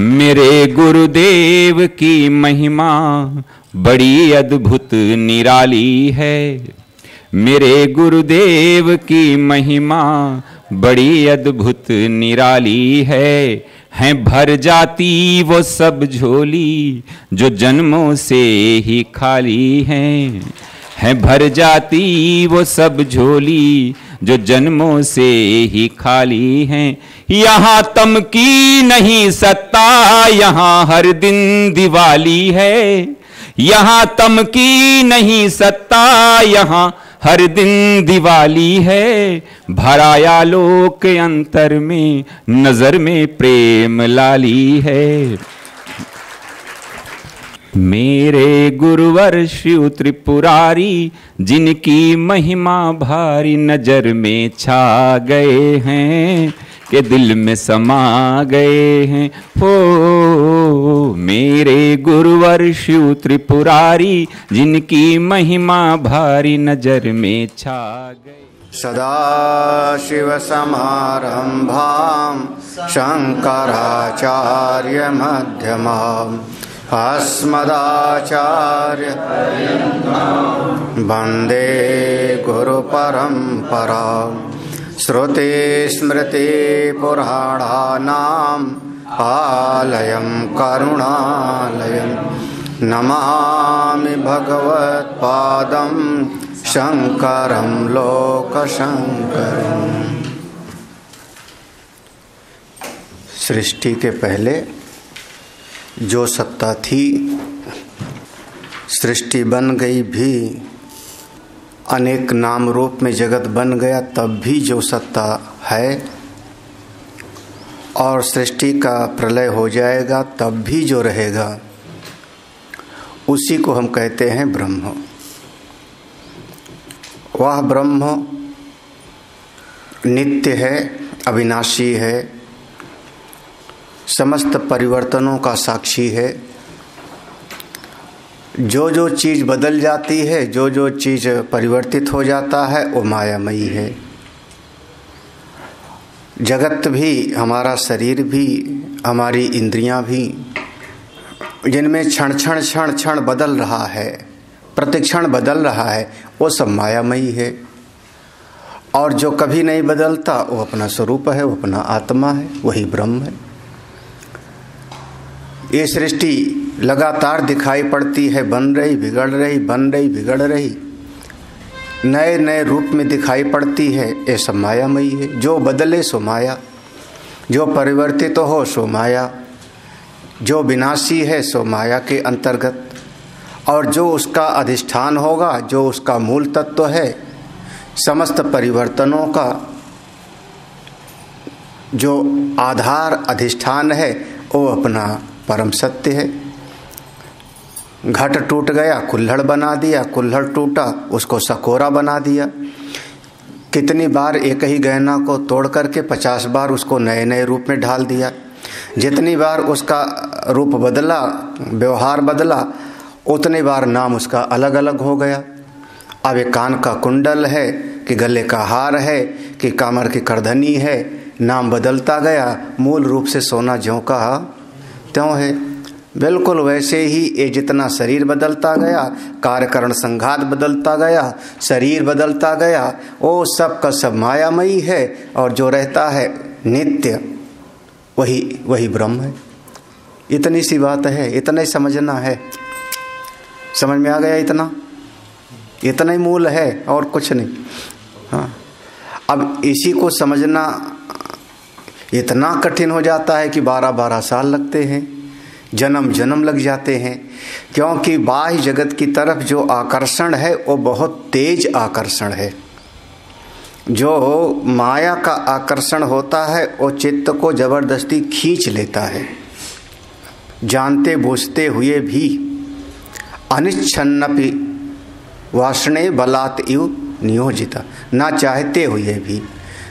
मेरे गुरुदेव की महिमा बड़ी अद्भुत निराली है। मेरे गुरुदेव की महिमा बड़ी अद्भुत निराली है भर जाती वो सब झोली जो जन्मों से ही खाली है भर जाती वो सब झोली जो जन्मों से ही खाली हैं। यहाँ तम की नहीं सत्ता, यहाँ हर दिन दिवाली है। यहाँ तम की नहीं सत्ता, यहाँ हर दिन दिवाली है। भराया लोक अंतर में, नजर में प्रेम लाली है। मेरे गुरुवर शिव त्रिपुरारी, जिनकी महिमा भारी नजर में छा गए हैं के दिल में समा गए हैं। हो मेरे गुरुवर शिव त्रिपुरारी, जिनकी महिमा भारी नजर में छा गए। सदाशिव समारंभां शंकराचार्य मध्यमाम् अस्मदाचार्य वंदे गुरु परंपरा। श्रुति स्मृति पुराणानाम् आलयं करुणालयं नमामि भगवत्पादं शंकरं लोकशंकरम्। सृष्टि के पहले जो सत्ता थी, सृष्टि बन गई भी, अनेक नाम रूप में जगत बन गया, तब भी जो सत्ता है, और सृष्टि का प्रलय हो जाएगा तब भी जो रहेगा, उसी को हम कहते हैं ब्रह्म। वह ब्रह्म नित्य है, अविनाशी है, समस्त परिवर्तनों का साक्षी है। जो जो चीज़ बदल जाती है, जो जो चीज़ परिवर्तित हो जाता है, वो मायामयी है। जगत भी, हमारा शरीर भी, हमारी इंद्रियां भी, जिनमें क्षण क्षण क्षण क्षण बदल रहा है, प्रतिक्षण बदल रहा है, वो सब मायामयी है। और जो कभी नहीं बदलता वो अपना स्वरूप है, वो अपना आत्मा है, वही ब्रह्म है। ये सृष्टि लगातार दिखाई पड़ती है, बन रही बिगड़ रही, बन रही बिगड़ रही, नए नए रूप में दिखाई पड़ती है। ये सब मायामयी है। जो बदले सो माया, जो परिवर्तित हो सो माया, जो विनाशी है सो माया के अंतर्गत, और जो उसका अधिष्ठान होगा, जो उसका मूल तत्व है, समस्त परिवर्तनों का जो आधार अधिष्ठान है, वो अपना परम सत्य है। घट टूट गया, कुल्हड़ बना दिया, कुल्हड़ टूटा, उसको सकोरा बना दिया। कितनी बार एक ही गहना को तोड़ करके 50 बार उसको नए नए रूप में ढाल दिया। जितनी बार उसका रूप बदला, व्यवहार बदला, उतनी बार नाम उसका अलग अलग हो गया। अब एक कान का कुंडल है कि गले का हार है कि कमर की करधनी है, नाम बदलता गया, मूल रूप से सोना ज्यों का त्यों है। बिल्कुल वैसे ही ये जितना शरीर बदलता गया, कार्यकरण संघात बदलता गया, शरीर बदलता गया, वो सब का सब मायामयी है। और जो रहता है नित्य, वही ब्रह्म है। इतनी सी बात है, इतना ही समझना है। समझ में आ गया? इतना ही मूल है और कुछ नहीं। हाँ, अब इसी को समझना इतना कठिन हो जाता है कि 12-12 साल लगते हैं, जन्म जन्म लग जाते हैं। क्योंकि बाह्य जगत की तरफ जो आकर्षण है वो बहुत तेज आकर्षण है। जो माया का आकर्षण होता है वो चित्त को जबरदस्ती खींच लेता है, जानते बूझते हुए भी। अनिच्छन्नपि वासने बलात् इव नियोजिता, ना चाहते हुए भी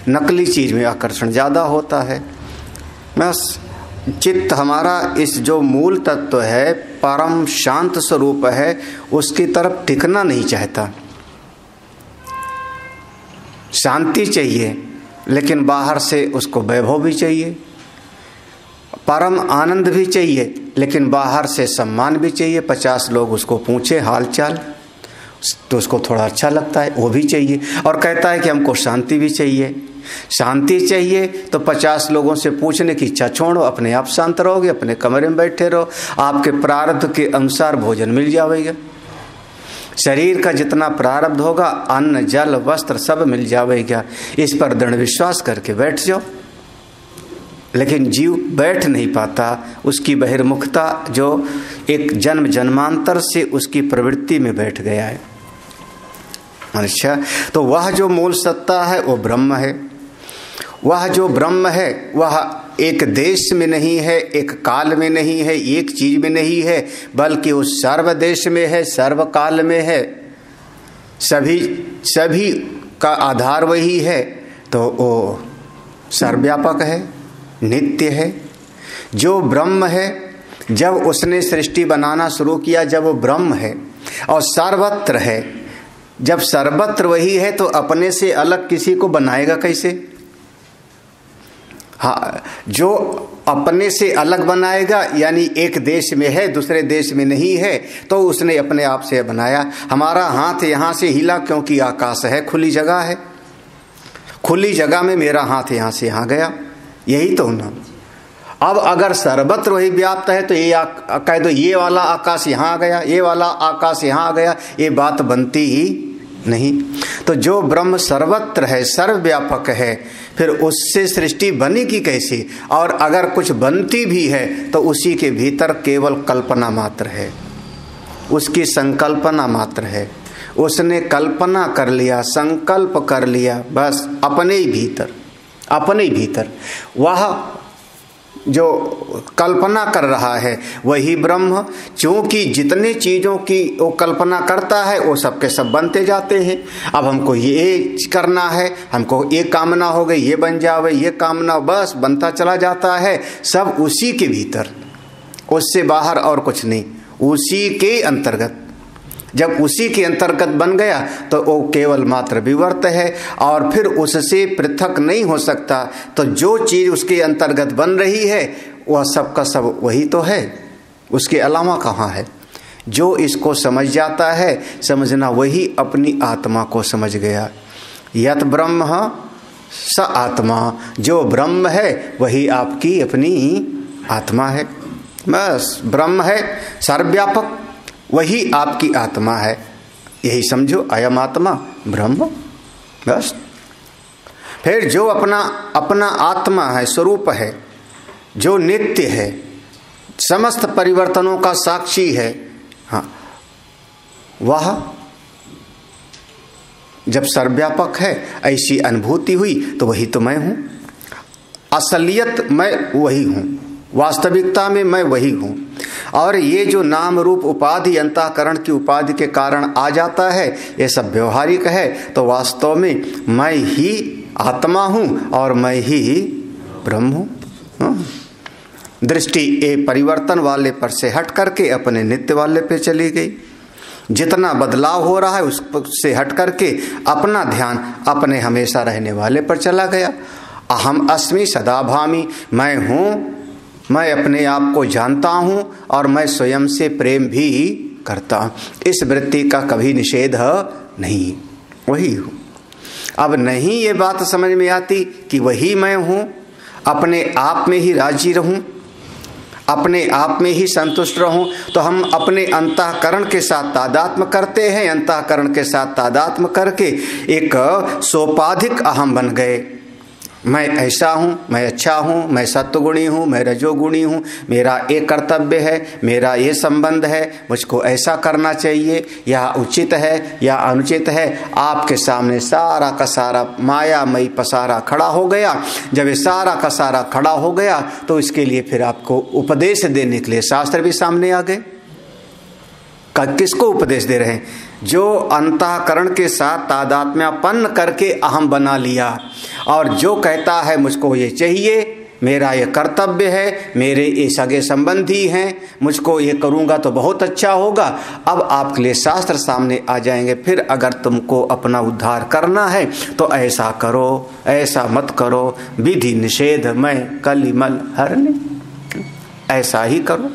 नकली चीज में आकर्षण ज़्यादा होता है। बस चित्त हमारा इस जो मूल तत्व है, परम शांत स्वरूप है, उसकी तरफ टिकना नहीं चाहता। शांति चाहिए, लेकिन बाहर से उसको वैभव भी चाहिए। परम आनंद भी चाहिए, लेकिन बाहर से सम्मान भी चाहिए। 50 लोग उसको पूछे हाल चाल तो उसको थोड़ा अच्छा लगता है, वो भी चाहिए। और कहता है कि हमको शांति भी चाहिए। शांति चाहिए तो 50 लोगों से पूछने की इच्छा छोड़ो, अपने आप शांत रहोगे, अपने कमरे में बैठे रहो, आपके प्रारब्ध के अनुसार भोजन मिल जाएगा। शरीर का जितना प्रारब्ध होगा, अन्न जल वस्त्र सब मिल जाएगा। इस पर दृढ़ विश्वास करके बैठ जाओ। लेकिन जीव बैठ नहीं पाता, उसकी बहिर्मुखता जो एक जन्म जन्मांतर से उसकी प्रवृत्ति में बैठ गया है। अच्छा, तो वह जो मूल सत्ता है वो ब्रह्म है। वह जो ब्रह्म है वह एक देश में नहीं है, एक काल में नहीं है, एक चीज में नहीं है, बल्कि उस सर्व देश में है, सर्व काल में है। सभी का आधार वही है। तो वो सर्वव्यापक है, नित्य है। जो ब्रह्म है, जब उसने सृष्टि बनाना शुरू किया, जब वो ब्रह्म है और सर्वत्र है, जब सर्वत्र वही है तो अपने से अलग किसी को बनाएगा कैसे? हाँ, जो अपने से अलग बनाएगा, यानी एक देश में है दूसरे देश में नहीं है, तो उसने अपने आप से बनाया। हमारा हाथ यहाँ से हिला क्योंकि आकाश है, खुली जगह है। खुली जगह में मेरा हाथ यहाँ से यहाँ गया, यही तो ना। अब अगर सर्वत्र वही व्याप्त है तो ये कह दो ये वाला आकाश यहाँ आ गया, ये वाला आकाश यहाँ आ गया, ये बात बनती ही नहीं। तो जो ब्रह्म सर्वत्र है, सर्वव्यापक है, फिर उससे सृष्टि बनेगी कैसी? और अगर कुछ बनती भी है तो उसी के भीतर केवल कल्पना मात्र है, उसकी संकल्पना मात्र है। उसने कल्पना कर लिया, संकल्प कर लिया, बस अपने ही भीतर, अपने ही भीतर। वह जो कल्पना कर रहा है वही ब्रह्म। चूंकि जितने चीजों की वो कल्पना करता है वो सबके सब बनते जाते हैं। अब हमको ये करना है, हमको ये कामना हो गई, ये बन जावे, ये कामना, बस बनता चला जाता है। सब उसी के भीतर, उससे बाहर और कुछ नहीं, उसी के अंतर्गत। जब उसी के अंतर्गत बन गया तो वो केवल मात्र विवर्त है और फिर उससे पृथक नहीं हो सकता। तो जो चीज उसके अंतर्गत बन रही है वह सब का सब वही तो है, उसके अलावा कहाँ है? जो इसको समझ जाता है, समझना वही अपनी आत्मा को समझ गया। यत ब्रह्म स आत्मा, जो ब्रह्म है वही आपकी अपनी आत्मा है। बस ब्रह्म है सर्वव्यापक, वही आपकी आत्मा है। यही समझो, अयम आत्मा ब्रह्म। बस फिर जो अपना आत्मा है, स्वरूप है, जो नित्य है, समस्त परिवर्तनों का साक्षी है, हाँ, वह जब सर्वव्यापक है, ऐसी अनुभूति हुई तो वही तो मैं हूं। असलियत मैं वही हूं, वास्तविकता में मैं वही हूं। और ये जो नाम रूप उपाधि अंतःकरण की उपाधि के कारण आ जाता है, ये सब व्यवहारिक है। तो वास्तव में मैं ही आत्मा हूं और मैं ही ब्रह्म हूं। दृष्टि ये परिवर्तन वाले पर से हट करके अपने नित्य वाले पे चली गई। जितना बदलाव हो रहा है उससे हट करके अपना ध्यान अपने हमेशा रहने वाले पर चला गया। अहम अस्मि सदा भामि, मैं हूं, मैं अपने आप को जानता हूं और मैं स्वयं से प्रेम भी करता हूं। इस वृत्ति का कभी निषेध नहीं, वही हूं। अब नहीं ये बात समझ में आती कि वही मैं हूं, अपने आप में ही राजी रहूं, अपने आप में ही संतुष्ट रहूं, तो हम अपने अंतःकरण के साथ तादात्म्य करते हैं। अंतःकरण के साथ तादात्म्य करके एक सोपाधिक अहम बन गए। मैं ऐसा हूँ, मैं अच्छा हूँ, मैं सत्वगुणी हूँ, मैं रजोगुणी हूँ, मेरा ये कर्तव्य है, मेरा ये संबंध है, मुझको ऐसा करना चाहिए, यह उचित है या अनुचित है। आपके सामने सारा का सारा मायामयी पसारा खड़ा हो गया। जब ये सारा का सारा खड़ा हो गया तो इसके लिए फिर आपको उपदेश देने के लिए शास्त्र भी सामने आ गए। किसको उपदेश दे रहे हैं? जो अंतःकरण के साथ तादात्म्यपन्न करके अहम बना लिया और जो कहता है मुझको ये चाहिए, मेरा ये कर्तव्य है, मेरे ये सगे संबंधी हैं, मुझको ये करूँगा तो बहुत अच्छा होगा। अब आपके लिए शास्त्र सामने आ जाएंगे। फिर अगर तुमको अपना उद्धार करना है तो ऐसा करो, ऐसा मत करो, विधि निषेध मैं कलिमल हरने। ऐसा ही करो।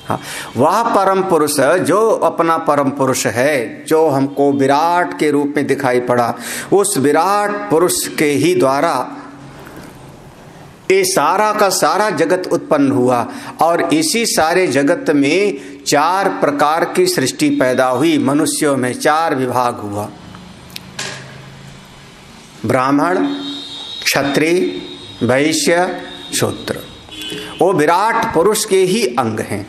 हाँ, वह परम पुरुष जो अपना परम पुरुष है, जो हमको विराट के रूप में दिखाई पड़ा, उस विराट पुरुष के ही द्वारा ये सारा का सारा जगत उत्पन्न हुआ। और इसी सारे जगत में 4 प्रकार की सृष्टि पैदा हुई। मनुष्यों में 4 विभाग हुआ, ब्राह्मण, क्षत्रिय, वैश्य, शूद्र। वो विराट पुरुष के ही अंग हैं।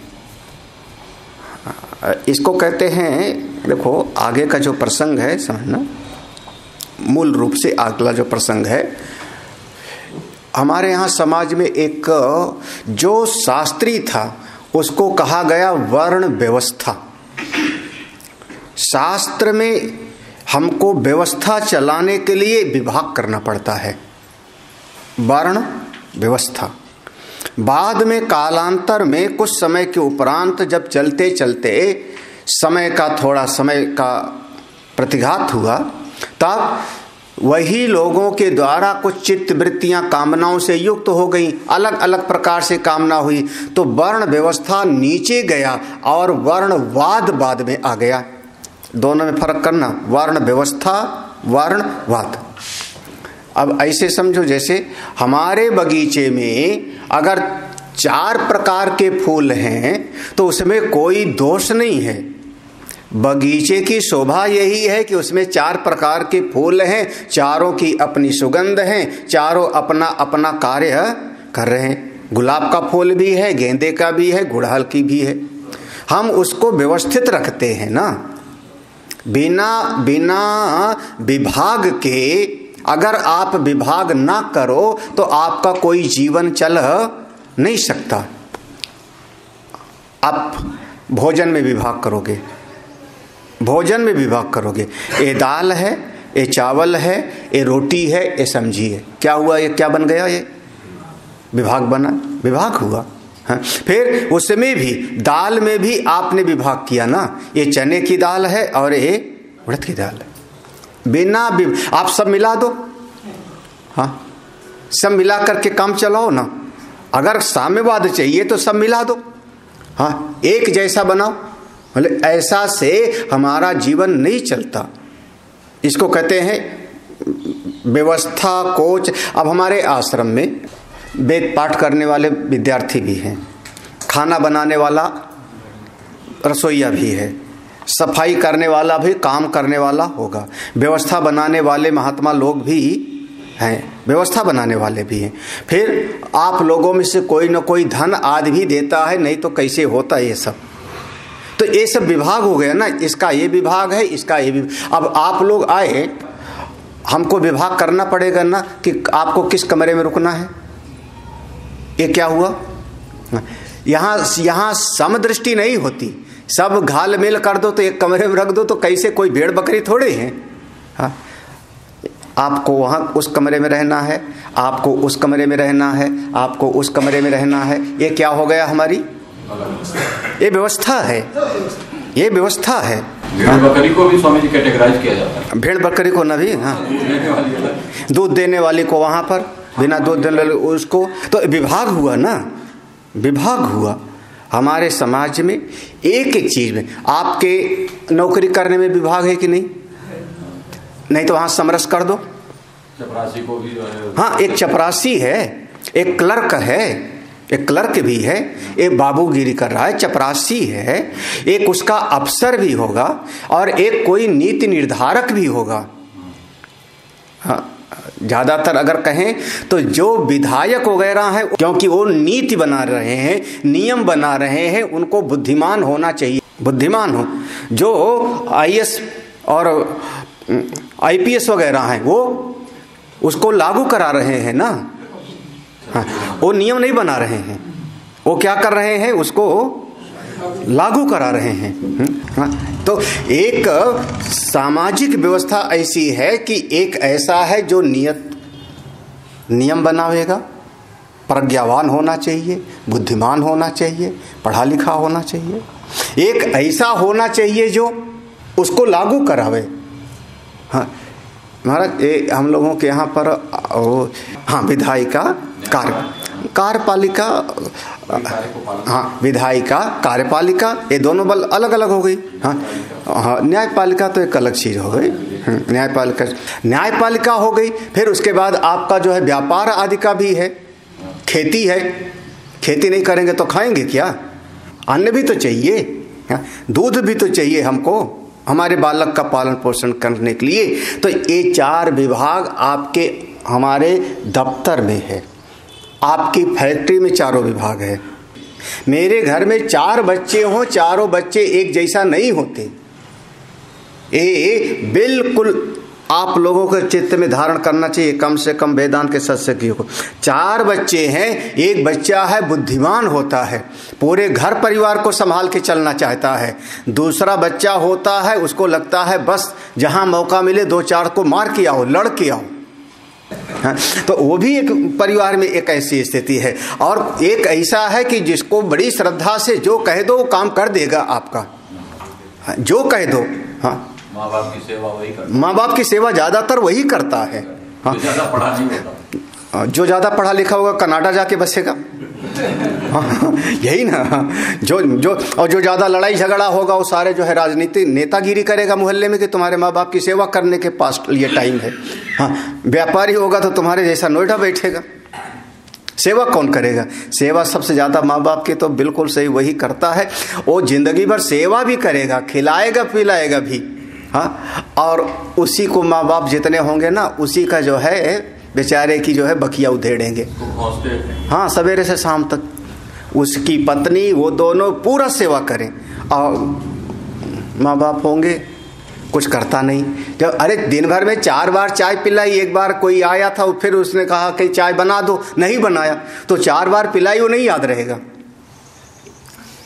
इसको कहते हैं, देखो आगे का जो प्रसंग है समझना, मूल रूप से अगला जो प्रसंग है, हमारे यहाँ समाज में एक जो शास्त्री था उसको कहा गया वर्ण व्यवस्था। शास्त्र में हमको व्यवस्था चलाने के लिए विभाग करना पड़ता है, वर्ण व्यवस्था। बाद में कालांतर में कुछ समय के उपरांत जब चलते चलते समय का प्रतिघात हुआ, तब वही लोगों के द्वारा कुछ चित्त वृत्तियां कामनाओं से युक्त हो गई, अलग अलग प्रकार से कामना हुई, तो वर्ण व्यवस्था नीचे गया और वर्णवाद बाद में आ गया। दोनों में फर्क करना, वर्ण व्यवस्था, वर्णवाद। अब ऐसे समझो जैसे हमारे बगीचे में अगर 4 प्रकार के फूल हैं तो उसमें कोई दोष नहीं है। बगीचे की शोभा यही है कि उसमें 4 प्रकार के फूल हैं, चारों की अपनी सुगंध है, चारों अपना अपना कार्य कर रहे हैं। गुलाब का फूल भी है, गेंदे का भी है, गुड़हल की भी है। हम उसको व्यवस्थित रखते हैं ना, बिना विभाग के। अगर आप विभाग ना करो तो आपका कोई जीवन चल नहीं सकता। आप भोजन में विभाग करोगे, भोजन में विभाग करोगे, ये दाल है, ये चावल है, ये रोटी है, ये सब्जी है, क्या हुआ, ये क्या बन गया, ये विभाग बना, विभाग हुआ। हाँ, फिर उसमें भी दाल में भी आपने विभाग किया ना, ये चने की दाल है और ये उड़द की दाल है। बिना आप सब मिला दो, हाँ सब मिला करके काम चलाओ ना। अगर साम्यवाद चाहिए तो सब मिला दो, हाँ एक जैसा बनाओ, मतलब ऐसा से हमारा जीवन नहीं चलता। इसको कहते हैं व्यवस्था कोच। अब हमारे आश्रम में वेद पाठ करने वाले विद्यार्थी भी हैं, खाना बनाने वाला रसोइया भी है, सफाई करने वाला भी काम करने वाला होगा, व्यवस्था बनाने वाले महात्मा लोग भी हैं, व्यवस्था बनाने वाले भी हैं। फिर आप लोगों में से कोई न कोई धन आदि भी देता है, नहीं तो कैसे होता ये सब। तो ये सब विभाग हो गया ना, इसका ये विभाग है, इसका ये विभाग। अब आप लोग आए, हमको विभाग करना पड़ेगा ना कि आपको किस कमरे में रुकना है। ये क्या हुआ, यहाँ समदृष्टि नहीं होती। सब घाल मेल कर दो तो एक कमरे में रख दो तो कैसे, कोई भेड़ बकरी थोड़े हैं। हाँ, आपको वहाँ उस कमरे में रहना है, आपको उस कमरे में रहना है, आपको उस कमरे में रहना है। ये क्या हो गया हमारी, ये व्यवस्था है, ये व्यवस्था है। भेड़ बकरी को भी स्वामी जी कैटेगराइज किया जाता है। भेड़ बकरी को न भी, हाँ दूध देने वाली को वहाँ पर, बिना दूध देने वाले उसको, तो विभाग हुआ ना, विभाग हुआ। हमारे समाज में एक एक चीज में, आपके नौकरी करने में विभाग है कि नहीं, नहीं तो वहां समरस कर दो। चपरासी को भी, हाँ एक चपरासी है, एक क्लर्क है, एक क्लर्क भी है, एक बाबूगिरी कर रहा है, चपरासी है, एक उसका अफसर भी होगा और एक कोई नीति निर्धारक भी होगा। हाँ, ज्यादातर अगर कहें तो जो विधायक वगैरह हैं, क्योंकि वो नीति बना रहे हैं, नियम बना रहे हैं, उनको बुद्धिमान होना चाहिए, बुद्धिमान हो। जो IAS और IPS वगैरह हैं वो उसको लागू करा रहे हैं ना, हाँ, वो नियम नहीं बना रहे हैं, वो क्या कर रहे हैं, उसको लागू करा रहे हैं। हाँ, तो एक सामाजिक व्यवस्था ऐसी है कि एक ऐसा है जो नियम बनावेगा, प्रज्ञावान होना चाहिए, बुद्धिमान होना चाहिए, पढ़ा लिखा होना चाहिए। एक ऐसा होना चाहिए जो उसको लागू करावे। हाँ महाराज, हम लोगों के यहाँ पर हाँ विधायी का कार्य, कार्यपालिका, हाँ विधायिका, कार्यपालिका, ये दोनों बल अलग अलग हो गई। हाँ न्यायपालिका तो एक अलग चीज हो गई। न्यायपालिका हो गई। फिर उसके बाद आपका जो है व्यापार आदि का भी है, खेती है। खेती नहीं करेंगे तो खाएंगे क्या? अन्न भी तो चाहिए, दूध भी तो चाहिए हमको, हमारे बालक का पालन पोषण करने के लिए। तो ये 4 विभाग आपके हमारे दफ्तर में है, आपकी फैक्ट्री में 4 विभाग है। मेरे घर में 4 बच्चे हों, 4 बच्चे एक जैसा नहीं होते। ये बिल्कुल आप लोगों के चित्त में धारण करना चाहिए, कम से कम वेदांत के सत्संगियों को। 4 बच्चे हैं, एक बच्चा है बुद्धिमान होता है, पूरे घर परिवार को संभाल के चलना चाहता है। दूसरा बच्चा होता है, उसको लगता है बस जहां मौका मिले 2-4 को मार के आओ, लड़ के आओ। हाँ, तो वो भी एक परिवार में एक ऐसी स्थिति है। और एक ऐसा है कि जिसको बड़ी श्रद्धा से जो कह दो वो काम कर देगा आपका, जो कह दो। हाँ माँ बाप की सेवा वही करता है। माँ बाप की सेवा ज्यादातर वही करता है। हाँ, जो ज्यादा पढ़ा नहीं होता, जो ज्यादा पढ़ा लिखा होगा कनाडा जाके बसेगा। हाँ, यही ना। जो ज्यादा लड़ाई झगड़ा होगा वो सारे जो है राजनीति नेतागिरी करेगा मोहल्ले में कि तुम्हारे माँ बाप की सेवा करने के पास ये टाइम है। हाँ, व्यापारी होगा तो तुम्हारे जैसा नोएडा बैठेगा। सेवा कौन करेगा? सेवा सबसे ज्यादा माँ बाप की तो बिल्कुल सही वही करता है। वो जिंदगी भर सेवा भी करेगा, खिलाएगा पिलाएगा भी। हाँ, और उसी को माँ बाप जितने होंगे ना, उसी का जो है बेचारे की जो है बकिया उधेड़ेंगे। हाँ, सवेरे से शाम तक उसकी पत्नी वो दोनों पूरा सेवा करें। और माँ बाप होंगे कुछ करता नहीं। जब अरे दिन भर में 4 बार चाय पिलाई, एक बार कोई आया था फिर उसने कहा कि चाय बना दो, नहीं बनाया तो 4 बार पिलाई, वो नहीं याद रहेगा।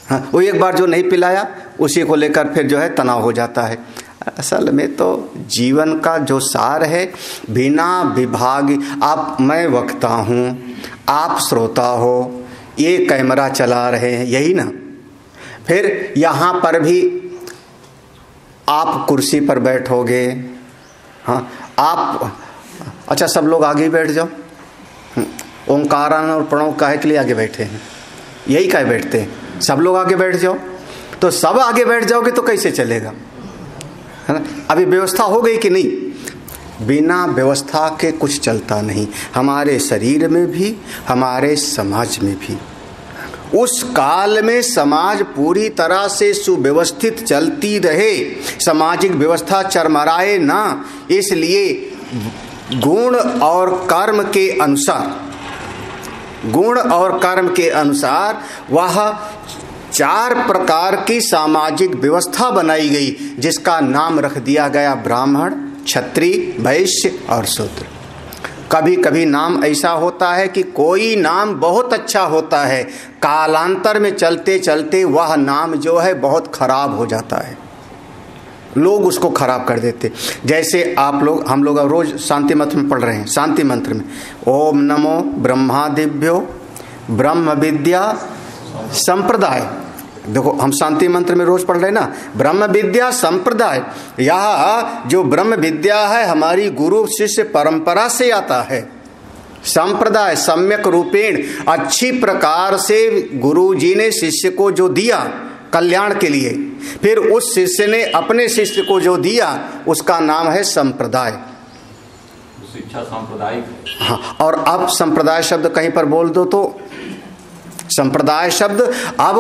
हाँ, वो एक बार जो नहीं पिलाया उसी को लेकर फिर जो है तनाव हो जाता है। असल में तो जीवन का जो सार है, बिना विभाग, आप, मैं वक्ता हूँ, आप श्रोता हो, ये कैमरा चला रहे हैं, यही ना। फिर यहाँ पर भी आप कुर्सी पर बैठोगे। हाँ, आप अच्छा सब लोग आगे बैठ जाओ। ओंकारान और प्रणव काहे के लिए आगे बैठे हैं? यही काहे बैठते हैं? सब लोग आगे बैठ जाओ। तो सब आगे बैठ जाओगे तो कैसे चलेगा, है ना? अभी व्यवस्था हो गई कि नहीं? बिना व्यवस्था के कुछ चलता नहीं, हमारे शरीर में भी, हमारे समाज में भी। उस काल में समाज पूरी तरह से सुव्यवस्थित चलती रहे, सामाजिक व्यवस्था चरमराए ना, इसलिए गुण और कर्म के अनुसार वह 4 प्रकार की सामाजिक व्यवस्था बनाई गई, जिसका नाम रख दिया गया ब्राह्मण, क्षत्रिय, वैश्य और शूद्र। कभी कभी नाम ऐसा होता है कि कोई नाम बहुत अच्छा होता है, कालांतर में चलते चलते वह नाम जो है बहुत खराब हो जाता है, लोग उसको खराब कर देते। जैसे हम लोग रोज शांति मंत्र में पढ़ रहे हैं, शांति मंत्र में ओम नमो ब्रह्मादिभ्यो ब्रह्म विद्या संप्रदाय। देखो हम शांति मंत्र में रोज पढ़ रहे हैं ना, ब्रह्म विद्या संप्रदाय। यह जो ब्रह्म विद्या है हमारी गुरु शिष्य परंपरा से आता है। संप्रदाय सम्यक रूपेण, अच्छी प्रकार से गुरु जी ने शिष्य को जो दिया कल्याण के लिए, फिर उस शिष्य ने अपने शिष्य को जो दिया उसका नाम है संप्रदाय। शिक्षा सांप्रदायिक। हाँ, और अब संप्रदाय शब्द कहीं पर बोल दो तो संप्रदाय शब्द अब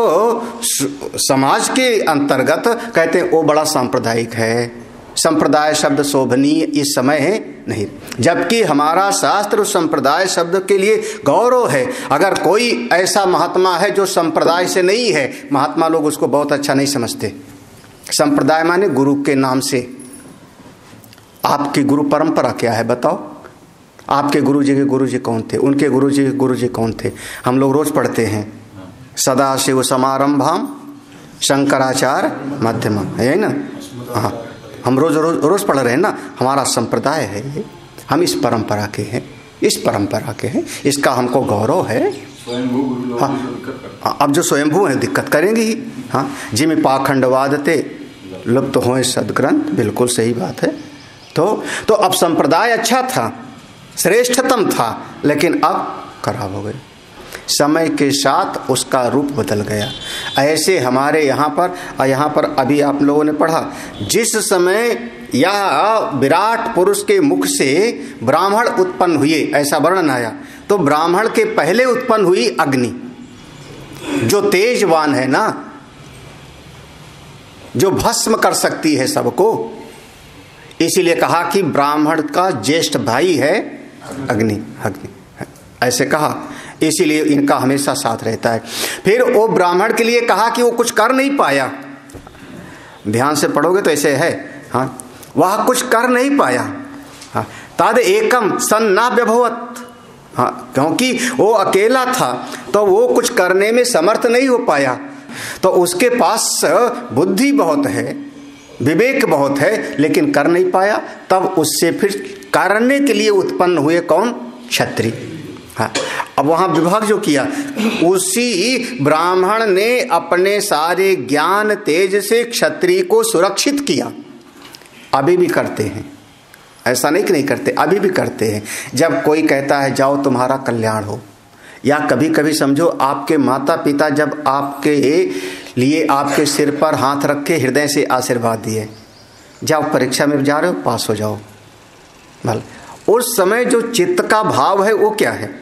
समाज के अंतर्गत कहते हैं वो बड़ा सांप्रदायिक है। संप्रदाय शब्द शोभनीय इस समय है नहीं, जबकि हमारा शास्त्र संप्रदाय शब्द के लिए गौरव है। अगर कोई ऐसा महात्मा है जो संप्रदाय से नहीं है, महात्मा लोग उसको बहुत अच्छा नहीं समझते। संप्रदाय माने गुरु के नाम से। आपकी गुरु परंपरा क्या है बताओ? आपके गुरुजी कौन थे? उनके गुरुजी कौन थे? हम लोग रोज पढ़ते हैं सदाशिव समारंभाम शंकराचार्य मध्यमा, है ना? हाँ, हम रोज पढ़ रहे हैं ना। हमारा संप्रदाय है ये, हम इस परंपरा के हैं, इसका हमको गौरव है। हाँ, अब जो स्वयंभू है दिक्कत करेंगे ही। हाँ, जिम पाखंडवादते लुप्त होए सदग्रंथ, बिल्कुल सही बात है। तो अब संप्रदाय अच्छा था, श्रेष्ठतम था, लेकिन अब खराब हो गए। समय के साथ उसका रूप बदल गया। ऐसे हमारे यहाँ पर अभी आप लोगों ने पढ़ा, जिस समय यह विराट पुरुष के मुख से ब्राह्मण उत्पन्न हुए, ऐसा वर्णन आया, तो ब्राह्मण के पहले उत्पन्न हुई अग्नि, जो तेजवान है ना, जो भस्म कर सकती है सबको। इसीलिए कहा कि ब्राह्मण का ज्येष्ठ भाई है अग्नि, ऐसे कहा। इसीलिए इनका हमेशा साथ रहता है। फिर वो ब्राह्मण के लिए कहा कि वो कुछ कर नहीं पाया, ध्यान से पढ़ोगे तो ऐसे है, हाँ, वह कुछ कर नहीं पाया। हाँ, तद एकम सन्नाभ्यभवत, हाँ, क्योंकि वो अकेला था तो वो कुछ करने में समर्थ नहीं हो पाया। तो उसके पास बुद्धि बहुत है, विवेक बहुत है, लेकिन कर नहीं पाया। तब उससे फिर करने के लिए उत्पन्न हुए कौन? क्षत्रिय। हाँ, अब वहां विभाग जो किया, उसी ब्राह्मण ने अपने सारे ज्ञान तेज से क्षत्रिय को सुरक्षित किया। अभी भी करते हैं, ऐसा नहीं कि नहीं करते, अभी भी करते हैं। जब कोई कहता है जाओ तुम्हारा कल्याण हो, या कभी कभी समझो आपके माता पिता जब आपके लिए आपके सिर पर हाथ रख के हृदय से आशीर्वाद दिए, जब परीक्षा में जा रहे हो पास हो जाओ, भले उस समय जो चित्त का भाव है वो क्या है?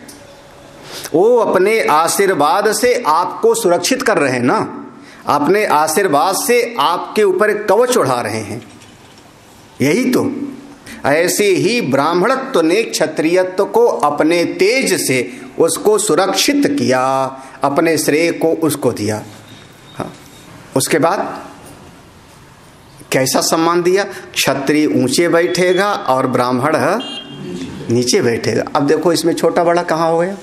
वो अपने आशीर्वाद से आपको सुरक्षित कर रहे हैं ना, अपने आशीर्वाद से आपके ऊपर एक कवच उड़ा रहे हैं, यही तो। ऐसे ही ब्राह्मणत्व ने क्षत्रियत्व को अपने तेज से उसको सुरक्षित किया, अपने श्रेय को उसको दिया। हाँ, उसके बाद कैसा सम्मान दिया? क्षत्रिय ऊंचे बैठेगा और ब्राह्मण नीचे बैठेगा। अब देखो इसमें छोटा बड़ा कहाँ हो गया?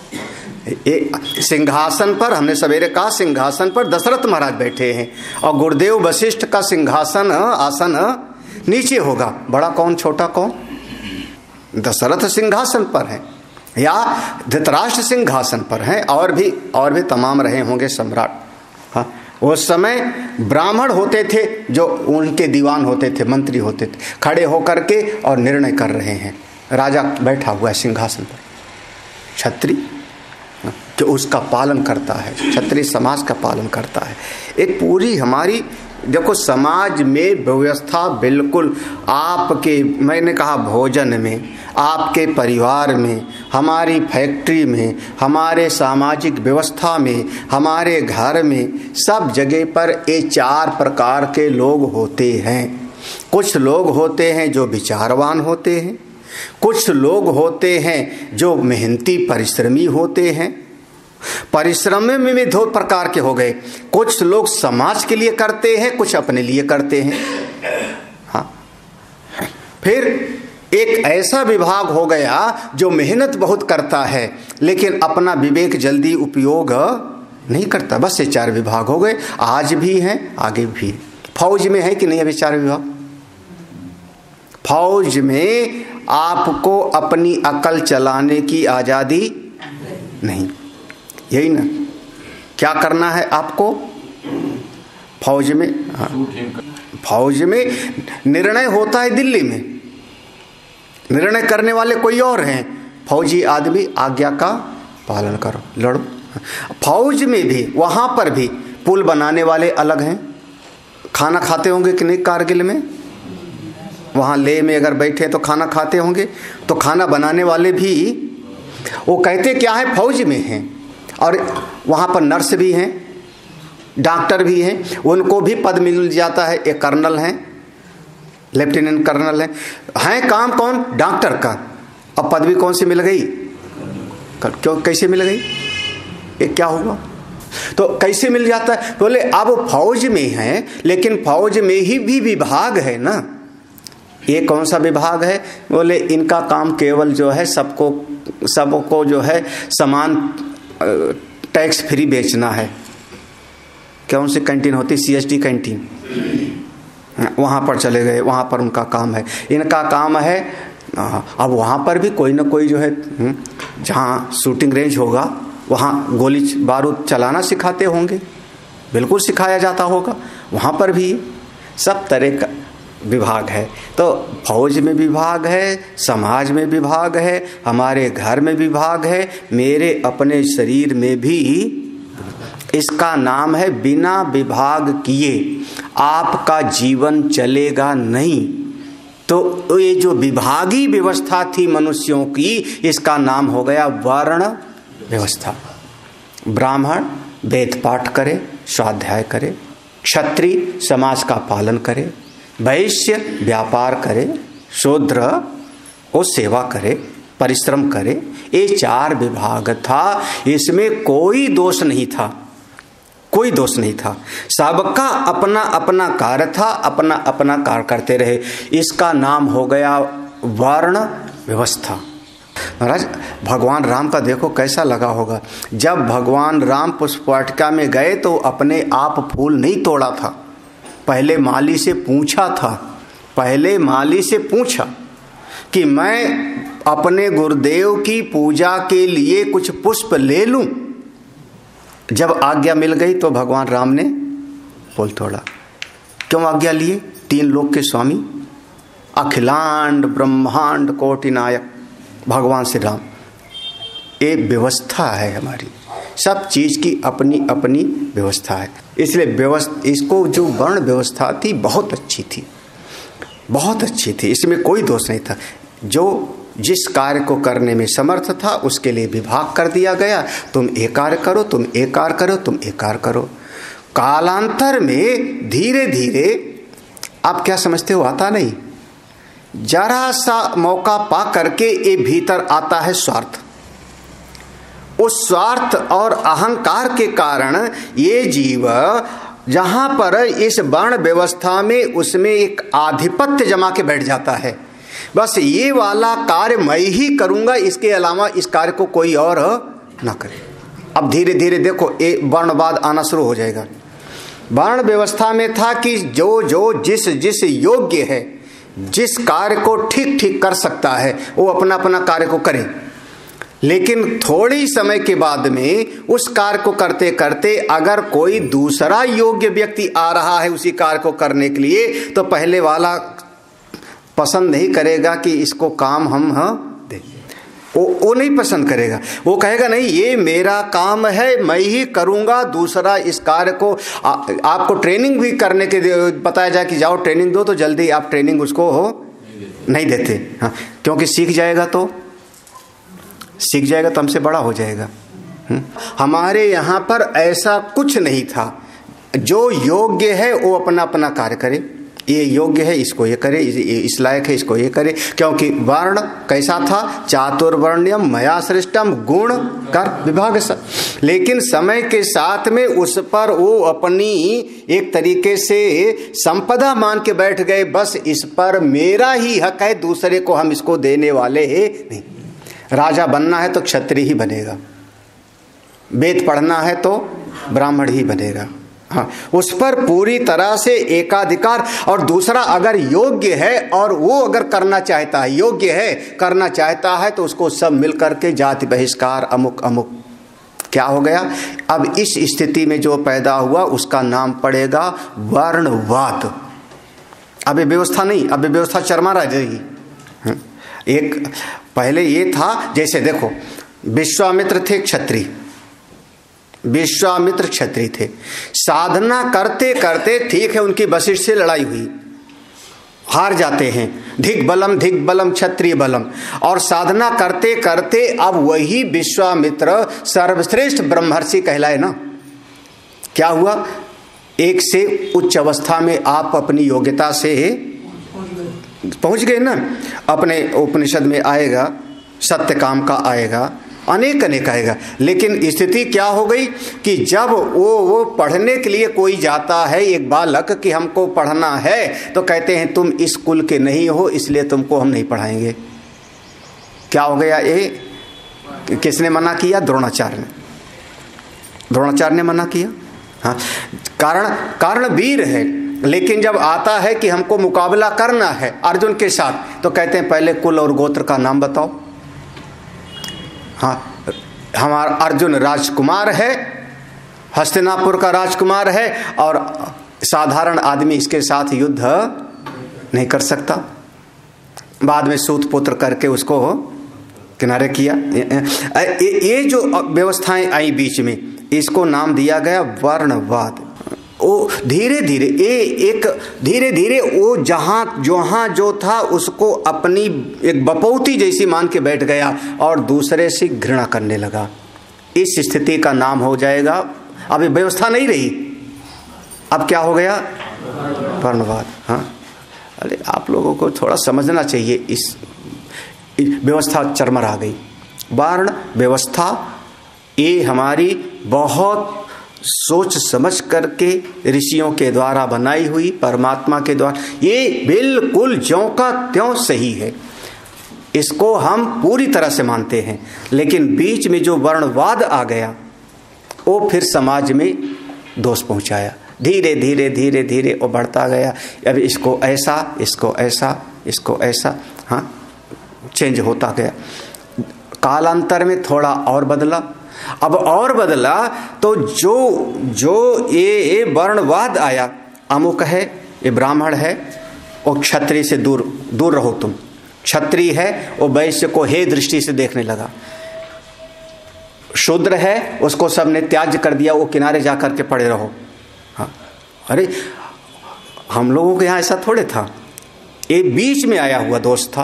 सिंहासन पर, हमने सवेरे कहा, सिंहासन पर दशरथ महाराज बैठे हैं और गुरुदेव वशिष्ठ का सिंहासन आसन नीचे होगा। बड़ा कौन छोटा कौन? दशरथ सिंहासन पर है या धृतराष्ट्र सिंहासन पर है, और भी तमाम रहे होंगे सम्राट। हाँ, उस समय ब्राह्मण होते थे जो उनके दीवान होते थे, मंत्री होते थे, खड़े होकर के और निर्णय कर रहे हैं। राजा बैठा हुआ है सिंहासन पर, क्षत्रिय जो उसका पालन करता है, क्षत्रिय समाज का पालन करता है। एक पूरी हमारी देखो समाज में व्यवस्था बिल्कुल आपके, मैंने कहा भोजन में, आपके परिवार में, हमारी फैक्ट्री में, हमारे सामाजिक व्यवस्था में, हमारे घर में, सब जगह पर ये 4 प्रकार के लोग होते हैं। कुछ लोग होते हैं जो विचारवान होते हैं, कुछ लोग होते हैं जो मेहनती परिश्रमी होते हैं। परिश्रम में भी 2 प्रकार के हो गए, कुछ लोग समाज के लिए करते हैं, कुछ अपने लिए करते हैं। हाँ, फिर एक ऐसा विभाग हो गया जो मेहनत बहुत करता है लेकिन अपना विवेक जल्दी उपयोग नहीं करता। बस ये 4 विभाग हो गए, आज भी हैं, आगे भी। फौज में है कि नहीं अभी 4 विभाग? फौज में आपको अपनी अकल चलाने की आजादी नहीं, यही ना? क्या करना है आपको फौज में? हाँ, फौज में निर्णय होता है दिल्ली में, निर्णय करने वाले कोई और हैं, फौजी आदमी आज्ञा का पालन करो, लड़ो। फौज में भी, वहां पर भी पुल बनाने वाले अलग हैं। खाना खाते होंगे कि नहीं कारगिल में? वहां लेह में अगर बैठे तो खाना खाते होंगे, तो खाना बनाने वाले भी वो कहते क्या है फौज में हैं, और वहां पर नर्स भी हैं, डॉक्टर भी हैं, उनको भी पद मिल जाता है। एक कर्नल हैं, लेफ्टिनेंट कर्नल हैं, काम कौन? डॉक्टर का। अब पदवी कौन सी मिल गई? क्यों, कैसे मिल गई? ये क्या हुआ? तो कैसे मिल जाता है? बोले अब फौज में हैं, लेकिन फौज में ही भी विभाग है ना। ये कौन सा विभाग है? बोले इनका काम केवल जो है सबको जो है सामान टैक्स फ्री बेचना है। कौन सी कैंटीन होती? CSD कैंटीन, वहाँ पर चले गए, वहाँ पर उनका काम है, इनका काम है। अब वहाँ पर भी कोई ना कोई जो है, जहाँ शूटिंग रेंज होगा वहाँ गोली बारूद चलाना सिखाते होंगे, बिल्कुल सिखाया जाता होगा। वहाँ पर भी सब तरह का विभाग है। तो फौज में विभाग है, समाज में विभाग है, हमारे घर में विभाग है, मेरे अपने शरीर में भी। इसका नाम है बिना विभाग किए आपका जीवन चलेगा नहीं। तो ये जो विभागी व्यवस्था थी मनुष्यों की, इसका नाम हो गया वर्ण व्यवस्था। ब्राह्मण वेद पाठ करे, स्वाध्याय करे, क्षत्रिय समाज का पालन करे, वैश्य व्यापार करे, शूद्र वो सेवा करे, परिश्रम करे। ये 4 विभाग था। इसमें कोई दोष नहीं था, कोई दोष नहीं था। सबका अपना अपना कार्य था, अपना अपना कार्य करते रहे। इसका नाम हो गया वर्ण व्यवस्था। महाराज भगवान राम का देखो कैसा लगा होगा। जब भगवान राम पुष्प वाटिका में गए तो अपने आप फूल नहीं तोड़ा था, पहले माली से पूछा था। पहले माली से पूछा कि मैं अपने गुरुदेव की पूजा के लिए कुछ पुष्प ले लूं। जब आज्ञा मिल गई तो भगवान राम ने फूल तोड़ा। क्यों आज्ञा लिए? 3 लोक के स्वामी, अखिलांड ब्रह्मांड कोटि नायक भगवान श्री राम। ये व्यवस्था है हमारी, सब चीज की अपनी अपनी व्यवस्था है। इसलिए इसको जो वर्ण व्यवस्था थी बहुत अच्छी थी, बहुत अच्छी थी। इसमें कोई दोष नहीं था। जो जिस कार्य को करने में समर्थ था उसके लिए विभाग कर दिया गया। तुम एक कार्य करो, तुम एक कार्य करो, तुम एक कार्य करो। कालांतर में धीरे धीरे आप क्या समझते हो, आता नहीं। जरा सा मौका पा करके ये भीतर आता है स्वार्थ। उस स्वार्थ और अहंकार के कारण ये जीव जहां पर इस वर्ण व्यवस्था में उसमें एक आधिपत्य जमा के बैठ जाता है। बस ये वाला कार्य मैं ही करूंगा, इसके अलावा इस कार्य को कोई और ना करे। अब धीरे धीरे देखो ये वर्णवाद आना शुरू हो जाएगा। वर्ण व्यवस्था में था कि जो जो जिस जिस योग्य है, जिस कार्य को ठीक ठीक कर सकता है, वो अपना अपना कार्य को करे। लेकिन थोड़ी समय के बाद में उस कार्य को करते करते अगर कोई दूसरा योग्य व्यक्ति आ रहा है उसी कार्य को करने के लिए, तो पहले वाला पसंद नहीं करेगा कि इसको काम हम दें। वो नहीं पसंद करेगा। वो कहेगा नहीं, ये मेरा काम है, मैं ही करूंगा। दूसरा इस कार्य को आपको ट्रेनिंग भी करने के बताया जाए कि जाओ ट्रेनिंग दो, तो जल्दी आप ट्रेनिंग उसको नहीं देते। हाँ, क्योंकि सीख जाएगा तो हमसे बड़ा हो जाएगा। हमारे यहाँ पर ऐसा कुछ नहीं था। जो योग्य है वो अपना अपना कार्य करे। ये योग्य है इसको ये करे, इस लायक है इसको ये करे। क्योंकि वर्ण कैसा था? चातुर्वर्ण्यम मया सृष्टम गुण कर विभाग स। लेकिन समय के साथ में उस पर वो अपनी एक तरीके से संपदा मान के बैठ गए। बस इस पर मेरा ही हक है, दूसरे को हम इसको देने वाले नहीं। राजा बनना है तो क्षत्रिय ही बनेगा, वेद पढ़ना है तो ब्राह्मण ही बनेगा। हाँ, उस पर पूरी तरह से एकाधिकार। और दूसरा अगर योग्य है और वो अगर करना चाहता है, योग्य है करना चाहता है, तो उसको सब मिल करके जाति बहिष्कार अमुक अमुक। क्या हो गया? अब इस स्थिति में जो पैदा हुआ उसका नाम पड़ेगा वर्णवाद। अब ये व्यवस्था नहीं, अब ये व्यवस्था चरमरा जाएगी। एक पहले ये था, जैसे देखो विश्वामित्र थे क्षत्रिय, विश्वामित्र क्षत्रिय थे। साधना करते करते ठीक है उनकी वशिष्ठ से लड़ाई हुई, हार जाते हैं। धिक बलम क्षत्रिय बलम। और साधना करते करते अब वही विश्वामित्र सर्वश्रेष्ठ ब्रह्मर्षि कहलाए ना। क्या हुआ? एक से उच्च अवस्था में आप अपनी योग्यता से पहुंच गए ना। अपने उपनिषद में आएगा, सत्य काम का आएगा, अनेक अनेक आएगा। लेकिन स्थिति क्या हो गई कि जब वो पढ़ने के लिए कोई जाता है, एक बालक कि हमको पढ़ना है, तो कहते हैं तुम इस कुल के नहीं हो इसलिए तुमको हम नहीं पढ़ाएंगे। क्या हो गया? ये किसने मना किया? द्रोणाचार्य ने मना किया। हाँ, कारण वीर है। लेकिन जब आता है कि हमको मुकाबला करना है अर्जुन के साथ, तो कहते हैं पहले कुल और गोत्र का नाम बताओ। हाँ, हमारा अर्जुन राजकुमार है, हस्तिनापुर का राजकुमार है, और साधारण आदमी इसके साथ युद्ध नहीं कर सकता। बाद में सूत पुत्र करके उसको किनारे किया। ये जो व्यवस्थाएं आई बीच में, इसको नाम दिया गया वर्णवाद। वो धीरे धीरे वो जहां जो था उसको अपनी एक बपौती जैसी मान के बैठ गया और दूसरे से घृणा करने लगा। इस स्थिति का नाम हो जाएगा, अब व्यवस्था नहीं रही, अब क्या हो गया? वर्णवाद। हाँ, अरे आप लोगों को थोड़ा समझना चाहिए, इस व्यवस्था चरमरा गई। वर्ण व्यवस्था ये हमारी बहुत सोच समझ करके ऋषियों के द्वारा बनाई हुई, परमात्मा के द्वारा, ये बिल्कुल ज्यों का त्यों सही है, इसको हम पूरी तरह से मानते हैं। लेकिन बीच में जो वर्णवाद आ गया वो फिर समाज में दोष पहुंचाया। धीरे धीरे वो बढ़ता गया। अब इसको ऐसा, इसको ऐसा, इसको ऐसा, हाँ, चेंज होता गया। कालांतर में थोड़ा और बदला। अब और बदला तो जो ये वर्णवाद आया, अमुक है, ये ब्राह्मण है, वो क्षत्रिय से दूर रहो, तुम क्षत्रिय है, वो वैश्य को हे दृष्टि से देखने लगा। शूद्र है, उसको सबने त्याज्य कर दिया, वो किनारे जाकर के पड़े रहो। हाँ, अरे हम लोगों के यहाँ ऐसा थोड़े था, ये बीच में आया हुआ दोष था।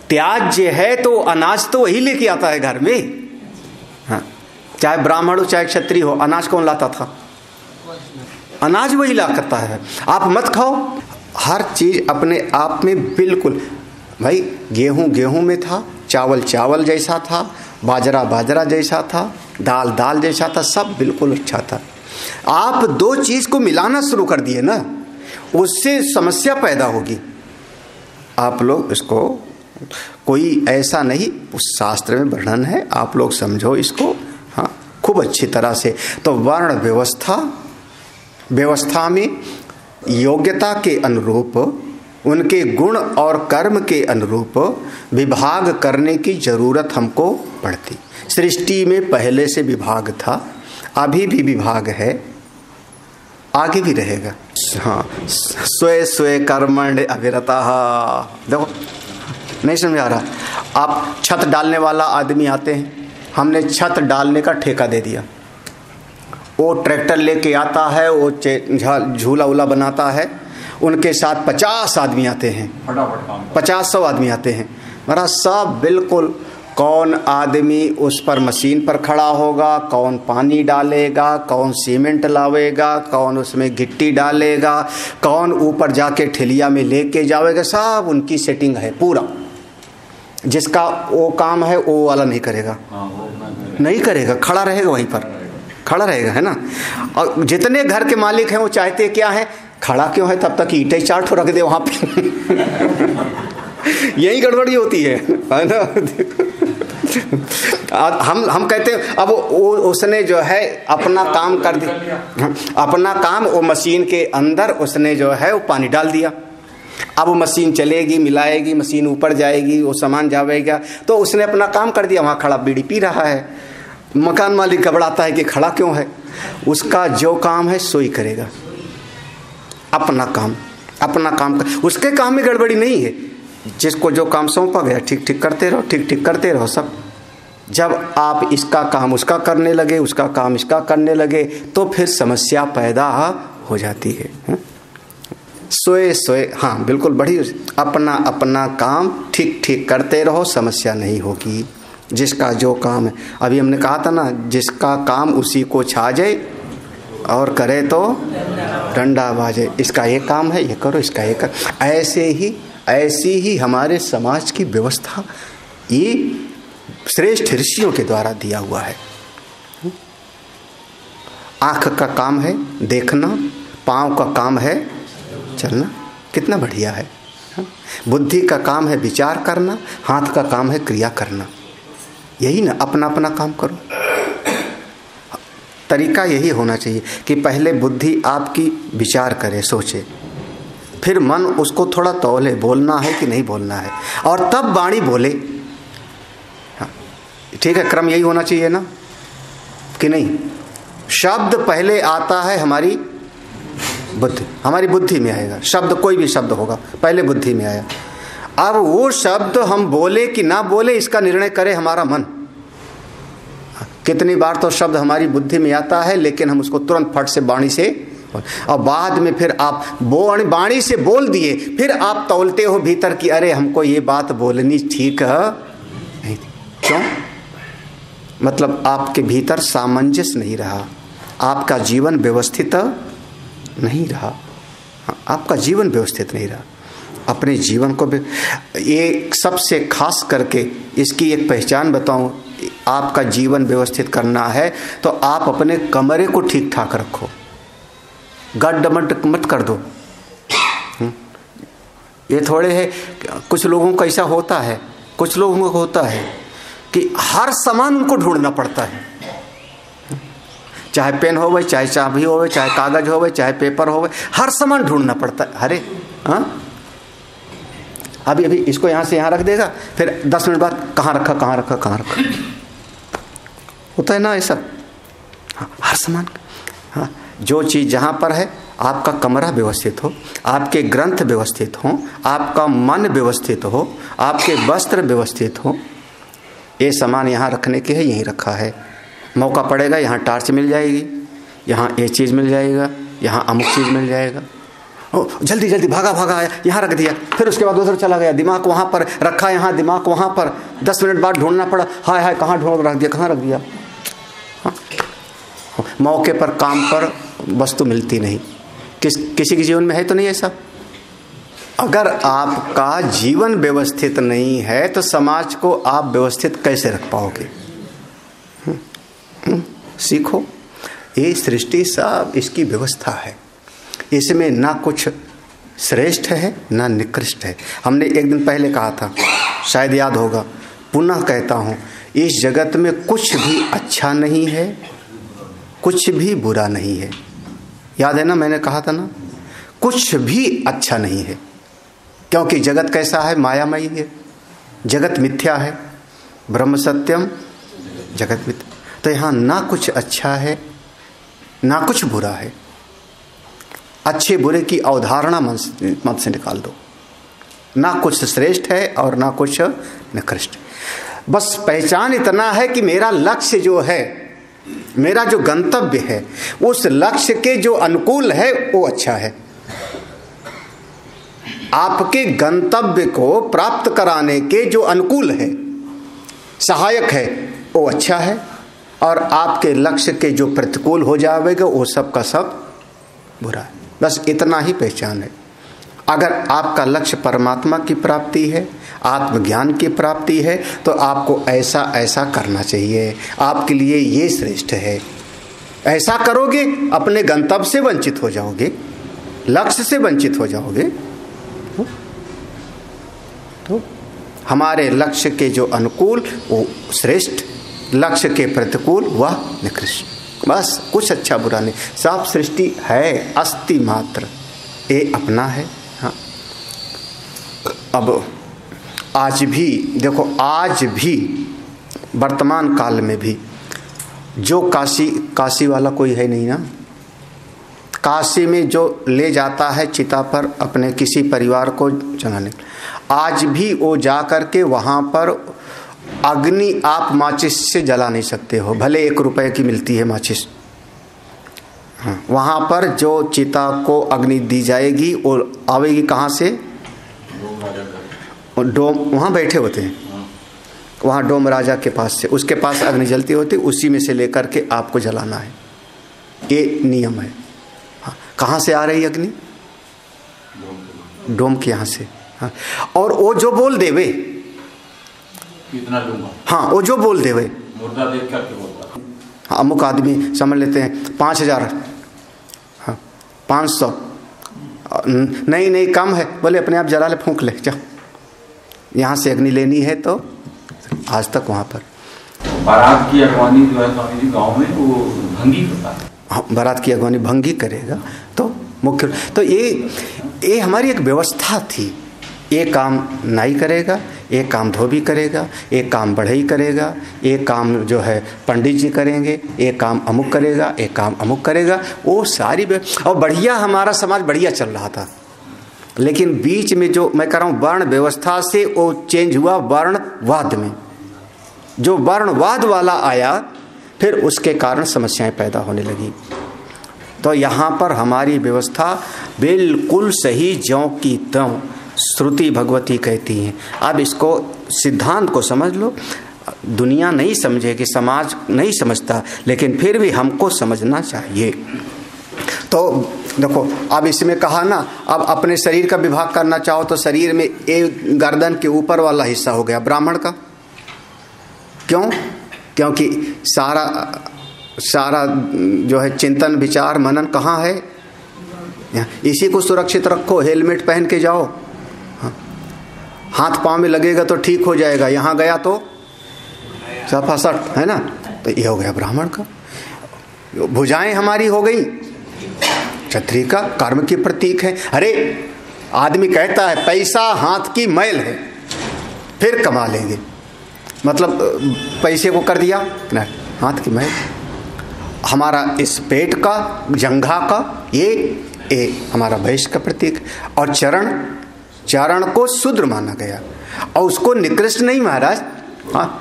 त्याज्य है तो अनाज तो वही लेके आता है घर में। हाँ, चाहे ब्राह्मण हो चाहे क्षत्रिय हो, अनाज कौन लाता था? अनाज वही ला करता है। आप मत खाओ, हर चीज अपने आप में बिल्कुल, भाई गेहूं में था, चावल जैसा था, बाजरा जैसा था, दाल जैसा था, सब बिल्कुल अच्छा था। आप दो चीज को मिलाना शुरू कर दिए ना, उससे समस्या पैदा होगी। आप लोग इसको, कोई ऐसा नहीं, उस शास्त्र में वर्णन है, आप लोग समझो इसको, हाँ, खूब अच्छी तरह से। तो वर्ण व्यवस्था में योग्यता के अनुरूप, उनके गुण और कर्म के अनुरूप विभाग करने की जरूरत हमको पड़ती। सृष्टि में पहले से विभाग था, अभी भी विभाग है, आगे भी रहेगा। हाँ, स्वे कर्मण्य अविरतः। देखो, नहीं समझ आ रहा? आप छत डालने वाला आदमी आते हैं, हमने छत डालने का ठेका दे दिया, वो ट्रैक्टर लेके आता है, वो झूला उला बनाता है, उनके साथ 50 आदमी आते हैं, 50-100 आदमी आते हैं, मेरा सब बिल्कुल, कौन आदमी उस पर मशीन पर खड़ा होगा, कौन पानी डालेगा, कौन सीमेंट लावेगा, कौन उसमें गिट्टी डालेगा, कौन ऊपर जाके ठेलिया में लेके जाएगा, सब उनकी सेटिंग है पूरा। जिसका वो काम है वो वाला नहीं करेगा, नहीं करेगा, खड़ा रहेगा, वहीं पर खड़ा रहेगा, है ना। और जितने घर के मालिक हैं वो चाहते क्या है, खड़ा क्यों है, तब तक ईंटें 4 ठो रख दे वहां पे। यही गड़बड़ी होती है ना। हम कहते हैं अब उसने जो है अपना काम कर दिया, अपना काम, वो मशीन के अंदर उसने जो है वो पानी डाल दिया। अब वो मशीन चलेगी, मिलाएगी, मशीन ऊपर जाएगी, वो सामान जाएगा, तो उसने अपना काम कर दिया, वहां खड़ा बीड़ी पी रहा है। मकान मालिक घबराता है कि खड़ा क्यों है, उसका जो काम है सो ही करेगा, अपना काम उसके काम में गड़बड़ी नहीं है। जिसको जो काम सौंपा गया ठीक ठीक करते रहो सब। जब आप इसका काम उसका करने लगे, उसका काम इसका करने लगे, तो फिर समस्या पैदा हो जाती है। सोए, हाँ बिल्कुल, बड़ी अपना काम ठीक करते रहो, समस्या नहीं होगी। जिसका जो काम है, अभी हमने कहा था ना, जिसका काम उसी को छा जाए और करे तो डंडा बाजे। इसका ये काम है, ये करो, इसका ये कर। ऐसी ही हमारे समाज की व्यवस्था ये श्रेष्ठ ऋषियों के द्वारा दिया हुआ है। आंख का काम है देखना, पांव का काम है चलना, कितना बढ़िया है। बुद्धि का काम है विचार करना, हाथ का काम है क्रिया करना। यही ना, अपना काम करो। तरीका यही होना चाहिए कि पहले बुद्धि आपकी विचार करे, सोचे, फिर मन उसको थोड़ा तौले, बोलना है कि नहीं बोलना है, और तब वाणी बोले। हाँ, ठीक है, क्रम यही होना चाहिए ना कि नहीं। शब्द पहले आता है हमारी बुद्धि, हमारी बुद्धि में आएगा। शब्द कोई भी शब्द होगा पहले बुद्धि में आया। अब वो शब्द हम बोले कि ना बोले इसका निर्णय करे हमारा मन। कितनी बार तो शब्द हमारी बुद्धि में आता है लेकिन हम उसको तुरंत फट से वाणी से, और बाद में फिर आप वाणी से बोल दिए, फिर आप तौलते हो भीतर कि अरे हमको ये बात बोलनी ठीक है नहीं। क्यों? मतलब आपके भीतर सामंजस्य नहीं रहा, आपका जीवन व्यवस्थित नहीं रहा, आपका जीवन व्यवस्थित नहीं रहा। अपने जीवन को ये सबसे खास करके इसकी एक पहचान बताऊं, आपका जीवन व्यवस्थित करना है तो आप अपने कमरे को ठीक ठाक रखो, गड्ढ मत कर दो। ये थोड़े है, कुछ लोगों को ऐसा होता है, कुछ लोगों को होता है कि हर सामान उनको ढूंढना पड़ता है, चाहे पेन हो गए, चाहे चाबी हो गए, चाहे कागज हो गए, चाहे पेपर हो गए, हर सामान ढूंढना पड़ता है। अरे हाँ, अभी इसको यहाँ से यहाँ रख देगा, फिर 10 मिनट बाद कहाँ रखा होता है ना ऐसा। हाँ, हर सामान, हाँ, जो चीज़ जहाँ पर है, आपका कमरा व्यवस्थित हो, आपके ग्रंथ व्यवस्थित हो, आपका मन व्यवस्थित हो, आपके वस्त्र व्यवस्थित हो। ये सामान यहाँ रखने के है, यहीं रखा है, मौका पड़ेगा यहाँ टार्च मिल जाएगी, यहाँ ये चीज़ मिल जाएगा, यहाँ अमुक चीज़ मिल जाएगा। ओ जल्दी भागा आया, यहाँ रख दिया, फिर उसके बाद उधर चला गया, दिमाग वहाँ पर रखा, यहाँ दिमाग वहाँ पर, 10 मिनट बाद ढूंढना पड़ा, हाय कहाँ रख दिया। हाँ, मौके पर काम पर वस्तु मिलती नहीं। किसी के जीवन में है तो नहीं ऐसा? अगर आपका जीवन व्यवस्थित नहीं है तो समाज को आप व्यवस्थित कैसे रख पाओगे? सीखो, ये सृष्टि सब इसकी व्यवस्था है, इसमें ना कुछ श्रेष्ठ है ना निकृष्ट है। हमने एक दिन पहले कहा था, शायद याद होगा, पुनः कहता हूँ, इस जगत में कुछ भी अच्छा नहीं है, कुछ भी बुरा नहीं है। याद है ना, मैंने कहा था ना, कुछ भी अच्छा नहीं है, क्योंकि जगत कैसा है? मायामयी है, जगत मिथ्या है, ब्रह्म सत्यम जगत मिथ्या। तो यहाँ ना कुछ अच्छा है ना कुछ बुरा है। अच्छे बुरे की अवधारणा मन से निकाल दो। ना कुछ श्रेष्ठ है और ना कुछ निकृष्ट। बस पहचान इतना है कि मेरा लक्ष्य जो है, मेरा जो गंतव्य है, उस लक्ष्य के जो अनुकूल है वो अच्छा है। आपके गंतव्य को प्राप्त कराने के जो अनुकूल है, सहायक है, वो अच्छा है, और आपके लक्ष्य के जो प्रतिकूल हो जाएगा वो सब का सब बुरा है। बस इतना ही पहचान है। अगर आपका लक्ष्य परमात्मा की प्राप्ति है, आत्मज्ञान की प्राप्ति है, तो आपको ऐसा ऐसा करना चाहिए, आपके लिए ये श्रेष्ठ है। ऐसा करोगे अपने गंतव्य से वंचित हो जाओगे, लक्ष्य से वंचित हो जाओगे। तो हमारे लक्ष्य के जो अनुकूल वो श्रेष्ठ, लक्ष्य के प्रतिकूल वह निकृष्ट। बस कुछ अच्छा बुरा नहीं, सब सृष्टि है, अस्ति मात्र, ये अपना है। हाँ, अब आज भी देखो, आज भी वर्तमान काल में भी जो काशी वाला कोई है नहीं ना, काशी में जो ले जाता है चिता पर अपने किसी परिवार को जलाने, आज भी वो जा कर के वहाँ पर अग्नि आप माचिस से जला नहीं सकते हो, भले 1 रुपए की मिलती है माचिस। हाँ, वहाँ पर जो चिता को अग्नि दी जाएगी और आवेगी कहाँ से? डोम, वहाँ बैठे होते हैं, वहाँ डोम राजा के पास से, उसके पास अग्नि जलती होती, उसी में से लेकर के आपको जलाना है, ये नियम है। हाँ, कहाँ से आ रही अग्नि? डोम के यहाँ से। हाँ, और वो जो बोल देवे, कितना लूंगा? हाँ, वो जो बोल देवे, मुर्दा देख करके बोलता। हाँ, अमुक आदमी समझ लेते हैं 5000, हाँ 500, नहीं कम है, बोले अपने आप जला ले, फूंक ले, जा यहाँ से अग्नि लेनी है। तो आज तक वहाँ पर बारात की अगवानी जो है स्वामी जी गाँव में, वो भंगी होता है। हाँ, बारात की अगवानी भंगी करेगा। तो मुख्य तो ये हमारी एक व्यवस्था थी, एक काम नाई करेगा, एक काम धोबी करेगा, एक काम बढ़ई करेगा, एक काम जो है पंडित जी करेंगे, एक काम अमुक करेगा, एक काम अमुक करेगा। वो सारी और बढ़िया हमारा समाज बढ़िया चल रहा था। लेकिन बीच में जो मैं कह रहा हूँ वर्ण व्यवस्था से वो चेंज हुआ वर्णवाद में। जो वर्णवाद वाला आया फिर उसके कारण समस्याएं पैदा होने लगी। तो यहाँ पर हमारी व्यवस्था बिल्कुल सही ज्यों की त्यों श्रुति भगवती कहती हैं। अब इसको सिद्धांत को समझ लो। दुनिया नहीं समझेगी, समाज नहीं समझता, लेकिन फिर भी हमको समझना चाहिए। तो देखो अब इसमें कहा ना, अब अपने शरीर का विभाग करना चाहो तो शरीर में एक गर्दन के ऊपर वाला हिस्सा हो गया ब्राह्मण का। क्यों? क्योंकि सारा जो है चिंतन विचार मनन कहाँ है? इसी को सुरक्षित रखो, हेलमेट पहन के जाओ, हाथ पांव में लगेगा तो ठीक हो जाएगा, यहाँ गया तो सफासट है ना। तो ये हो गया ब्राह्मण का। भुजाएं हमारी हो गई, क्षत्रिय का कर्म की प्रतीक है। अरे आदमी कहता है पैसा हाथ की मैल है, फिर कमा लेंगे, मतलब पैसे को कर दिया ना हाथ की मैल। हमारा इस पेट का, जंघा का ये हमारा वैश्य का प्रतीक। और चरण को शूद्र माना गया और उसको निकृष्ट नहीं महाराज। हाँ,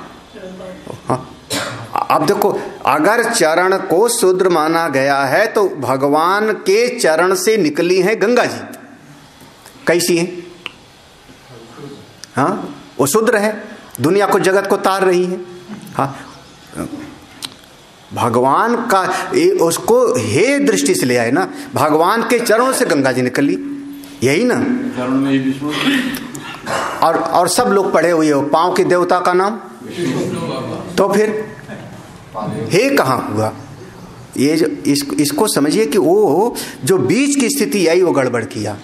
अब देखो अगर चरण को शूद्र माना गया है तो भगवान के चरण से निकली है गंगा जी, कैसी है? हाँ, वो शूद्र है, दुनिया को जगत को तार रही है। हाँ, भगवान का उसको हे दृष्टि से ले आए ना, भगवान के चरणों से गंगा जी निकली, यही ना। और सब लोग पढ़े हुए हो पांव के देवता का नाम, तो फिर हे कहाँ हुआ? ये जो इसको समझिए कि वो जो बीच की स्थिति आई वो गड़बड़ किया,